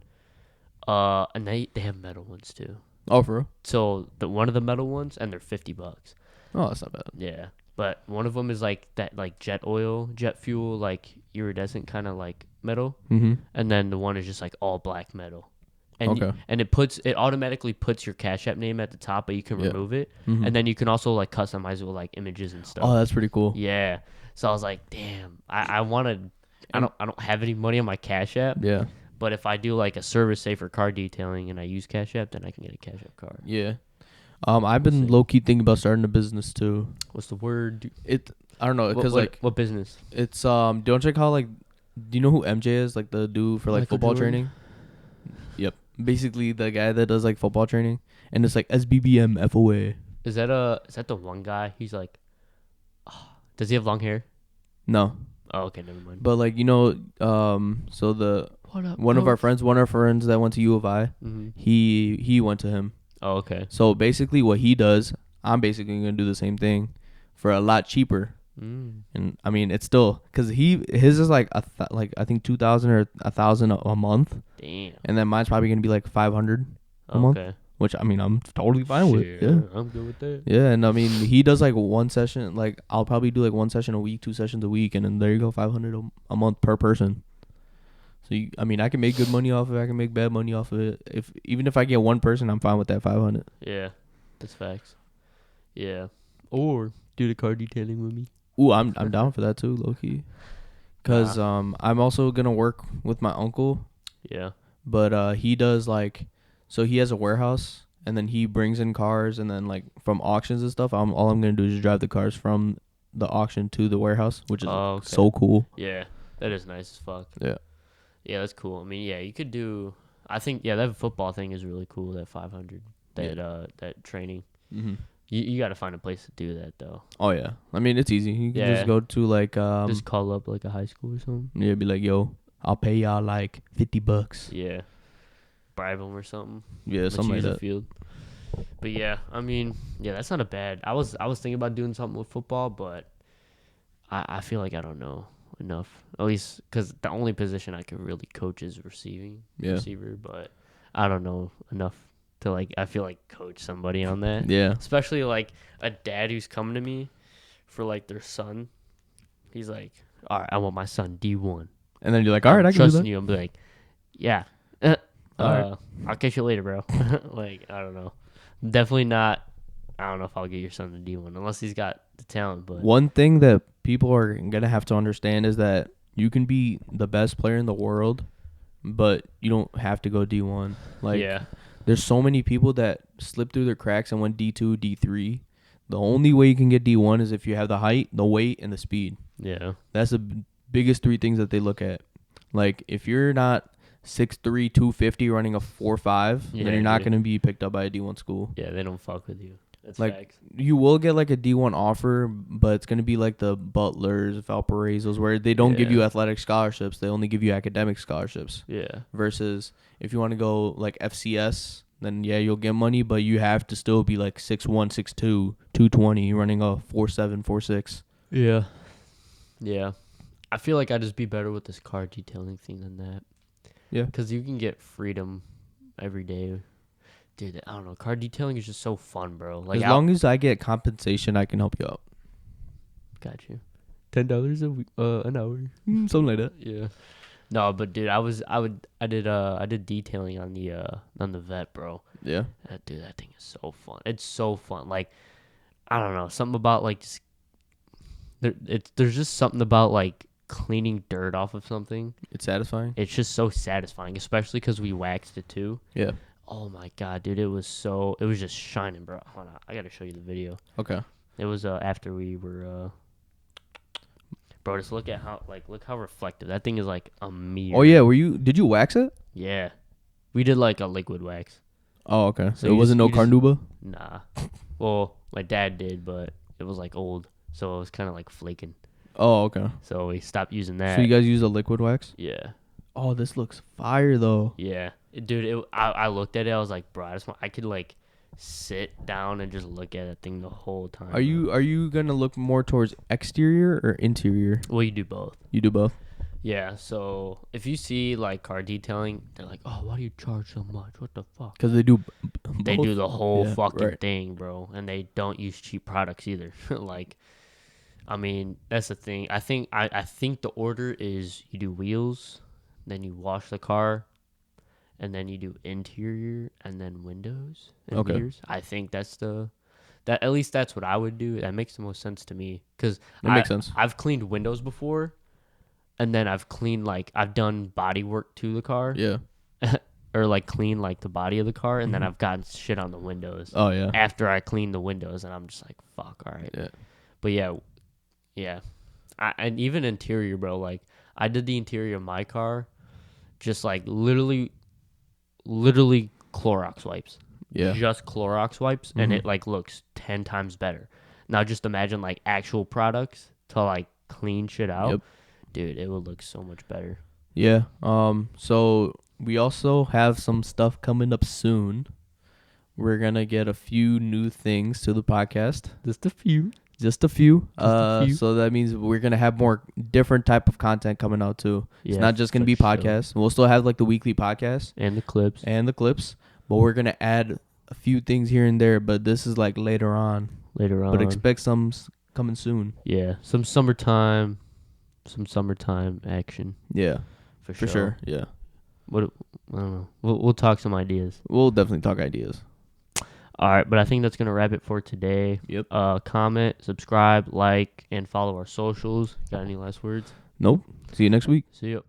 [SPEAKER 2] And they have metal ones, too.
[SPEAKER 1] Oh, for real?
[SPEAKER 2] So, one of the metal ones, and they're $50.
[SPEAKER 1] Oh, that's not bad.
[SPEAKER 2] Yeah. But one of them is like that, like jet fuel, like iridescent kind of like metal.
[SPEAKER 1] Mm-hmm.
[SPEAKER 2] And then the one is just like all black metal. And and it automatically puts your Cash App name at the top, but you can remove it. Mm-hmm. And then you can also like customize it with like images and stuff.
[SPEAKER 1] Oh, that's pretty cool.
[SPEAKER 2] Yeah. So I was like, damn, I don't have any money on my Cash App.
[SPEAKER 1] Yeah. But
[SPEAKER 2] if I do like a service, say for car detailing, and I use Cash App, then I can get a Cash App card.
[SPEAKER 1] Yeah. I've been low key thinking about starting a business too.
[SPEAKER 2] What's the word?
[SPEAKER 1] I don't know, because like
[SPEAKER 2] what business?
[SPEAKER 1] It's don't you call like, do you know who MJ is, like the dude for like
[SPEAKER 2] Michael
[SPEAKER 1] football
[SPEAKER 2] Jordan?
[SPEAKER 1] training? Yep, basically the guy that does like football training, and it's like SBBM FOA.
[SPEAKER 2] Is that the one guy? He's like, does he have long hair?
[SPEAKER 1] No.
[SPEAKER 2] Oh, okay, never mind.
[SPEAKER 1] But like, you know, so one of our friends that went to U of I, he went to him.
[SPEAKER 2] Oh, okay.
[SPEAKER 1] So basically what he does, I'm basically going to do the same thing for a lot cheaper. And I mean, it's still, because his is like, I think 2,000 or 1,000 a month.
[SPEAKER 2] Damn.
[SPEAKER 1] And then mine's probably going to be like 500 a month. Which, I mean, I'm totally fine with. Yeah.
[SPEAKER 2] I'm good with that.
[SPEAKER 1] Yeah, and I mean, he does like one session, like I'll probably do like one session a week, 2 sessions a week, and then there you go, 500 a month per person. So I mean, I can make good money off of it. I can make bad money off of it. Even if I get one person, I'm fine with that 500.
[SPEAKER 2] Yeah, that's facts. Yeah, or do the car detailing with me.
[SPEAKER 1] Ooh, I'm down for that too, low key. Cause I'm also gonna work with my uncle.
[SPEAKER 2] Yeah.
[SPEAKER 1] But he does like, so he has a warehouse and then he brings in cars and then like from auctions and stuff. All I'm gonna do is just drive the cars from the auction to the warehouse, which is so cool.
[SPEAKER 2] Yeah, that is nice as fuck.
[SPEAKER 1] Yeah.
[SPEAKER 2] Yeah, that's cool. I mean, yeah, you could do. I think that football thing is really cool. That 500, that training.
[SPEAKER 1] Mm-hmm.
[SPEAKER 2] You got to find a place to do that though.
[SPEAKER 1] Oh yeah, I mean it's easy. You can just go to like
[SPEAKER 2] just call up like a high school or something.
[SPEAKER 1] Yeah, be like, yo, I'll pay y'all like $50.
[SPEAKER 2] Yeah, bribe them or something.
[SPEAKER 1] Yeah, something like that.
[SPEAKER 2] Field. But yeah, I mean, yeah, that's not a bad. I was thinking about doing something with football, but I feel like I don't know enough. At least because the only position I can really coach is receiver. But I don't know enough to like. I feel like coach somebody on that.
[SPEAKER 1] Yeah.
[SPEAKER 2] Especially like a dad who's coming to me for like their son. He's like, all right, I want my son D1.
[SPEAKER 1] And then you're like, all right, I can do that.
[SPEAKER 2] You. I'm like, yeah. I'll catch you later, bro. Like, I don't know. Definitely not. I don't know if I'll get your son to D1 unless he's got the talent. But
[SPEAKER 1] one thing that people are gonna have to understand is that you can be the best player in the world, but you don't have to go D1. Like, there's so many people that slip through their cracks and went D2, D3. The only way you can get D1 is if you have the height, the weight, and the speed.
[SPEAKER 2] Yeah,
[SPEAKER 1] that's the biggest three things that they look at. Like, if you're not 6'3", 250 running a 4.5, then you're not going to be picked up by a D1 school.
[SPEAKER 2] Yeah, they don't fuck with you. That's
[SPEAKER 1] like
[SPEAKER 2] facts.
[SPEAKER 1] You will get like a D1 offer, but it's going to be like the Butlers, Valparaisos, where they don't give you athletic scholarships. They only give you academic scholarships.
[SPEAKER 2] Yeah.
[SPEAKER 1] Versus if you want to go like FCS, then you'll get money, but you have to still be like 6'1", 6'2", 220, running a 4.7, 4.6.
[SPEAKER 2] Yeah. Yeah. I feel like I'd just be better with this car detailing thing than that.
[SPEAKER 1] Yeah.
[SPEAKER 2] Because you can get freedom every day. Dude, I don't know. Car detailing is just so fun, bro. Like,
[SPEAKER 1] as long as I get compensation, I can help you out.
[SPEAKER 2] Got you. $10 a week, an hour.
[SPEAKER 1] Something like that.
[SPEAKER 2] Yeah. No, but dude, I did detailing on the vet, bro.
[SPEAKER 1] Yeah.
[SPEAKER 2] Dude, that thing is so fun. It's so fun. Like, I don't know, something about like just there's just something about like cleaning dirt off of something.
[SPEAKER 1] It's satisfying.
[SPEAKER 2] It's just so satisfying, especially because we waxed it too.
[SPEAKER 1] Yeah.
[SPEAKER 2] Oh my god, dude, it was just shining, bro. Hold on, I gotta show you the video.
[SPEAKER 1] Okay.
[SPEAKER 2] It was after we were bro, just look how reflective that thing is, like a mirror.
[SPEAKER 1] Oh yeah, did you wax it?
[SPEAKER 2] Yeah, we did like a liquid wax.
[SPEAKER 1] Oh okay, so it wasn't no carnauba?
[SPEAKER 2] Nah. Well, my dad did, but it was like old, so it was kind of like flaking.
[SPEAKER 1] Oh okay.
[SPEAKER 2] So we stopped using that.
[SPEAKER 1] So you guys use a liquid wax?
[SPEAKER 2] Yeah.
[SPEAKER 1] Oh, this looks fire though.
[SPEAKER 2] Yeah, dude. I looked at it. I was like, bro, I could like sit down and just look at that thing the whole time.
[SPEAKER 1] Are you gonna look more towards exterior or interior?
[SPEAKER 2] Well, you do both.
[SPEAKER 1] You do both.
[SPEAKER 2] Yeah. So if you see like car detailing, they're like, oh, why do you charge so much? What the fuck?
[SPEAKER 1] Because they do.
[SPEAKER 2] They do the whole fucking thing, bro, and they don't use cheap products either. Like, I mean, that's the thing. I think the order is you do wheels, then you wash the car, and then you do interior, and then windows and mirrors. I think at least that's what I would do. That makes the most sense to me, because
[SPEAKER 1] it makes sense.
[SPEAKER 2] I've cleaned windows before, and then I've done body work to the car.
[SPEAKER 1] Yeah.
[SPEAKER 2] Or like clean like the body of the car, and then I've gotten shit on the windows.
[SPEAKER 1] Oh yeah.
[SPEAKER 2] After I clean the windows, and I'm just like, fuck, all right.
[SPEAKER 1] Yeah.
[SPEAKER 2] But yeah. And even interior, bro. Like, I did the interior of my car, just like literally Clorox wipes.
[SPEAKER 1] Yeah.
[SPEAKER 2] Just Clorox wipes, and it like looks 10 times better. Now just imagine like actual products to like clean shit out.
[SPEAKER 1] Yep.
[SPEAKER 2] Dude, it would look so much better.
[SPEAKER 1] Yeah. So we also have some stuff coming up soon. We're gonna get a few new things to the podcast.
[SPEAKER 2] Just a few.
[SPEAKER 1] So that means we're gonna have more different type of content coming out too. Yeah, it's not just gonna be podcasts. We'll still have like the weekly podcast
[SPEAKER 2] and the clips.
[SPEAKER 1] But we're gonna add a few things here and there. But this is like later on. But expect some coming soon.
[SPEAKER 2] Yeah, some summertime action.
[SPEAKER 1] Yeah.
[SPEAKER 2] for
[SPEAKER 1] For
[SPEAKER 2] sure.
[SPEAKER 1] sure, yeah.
[SPEAKER 2] What I don't know. We'll talk some ideas.
[SPEAKER 1] We'll definitely talk ideas.
[SPEAKER 2] All right, but I think that's gonna wrap it for today.
[SPEAKER 1] Yep.
[SPEAKER 2] Comment, subscribe, like, and follow our socials. Got any last words?
[SPEAKER 1] Nope. See you next week.
[SPEAKER 2] See you.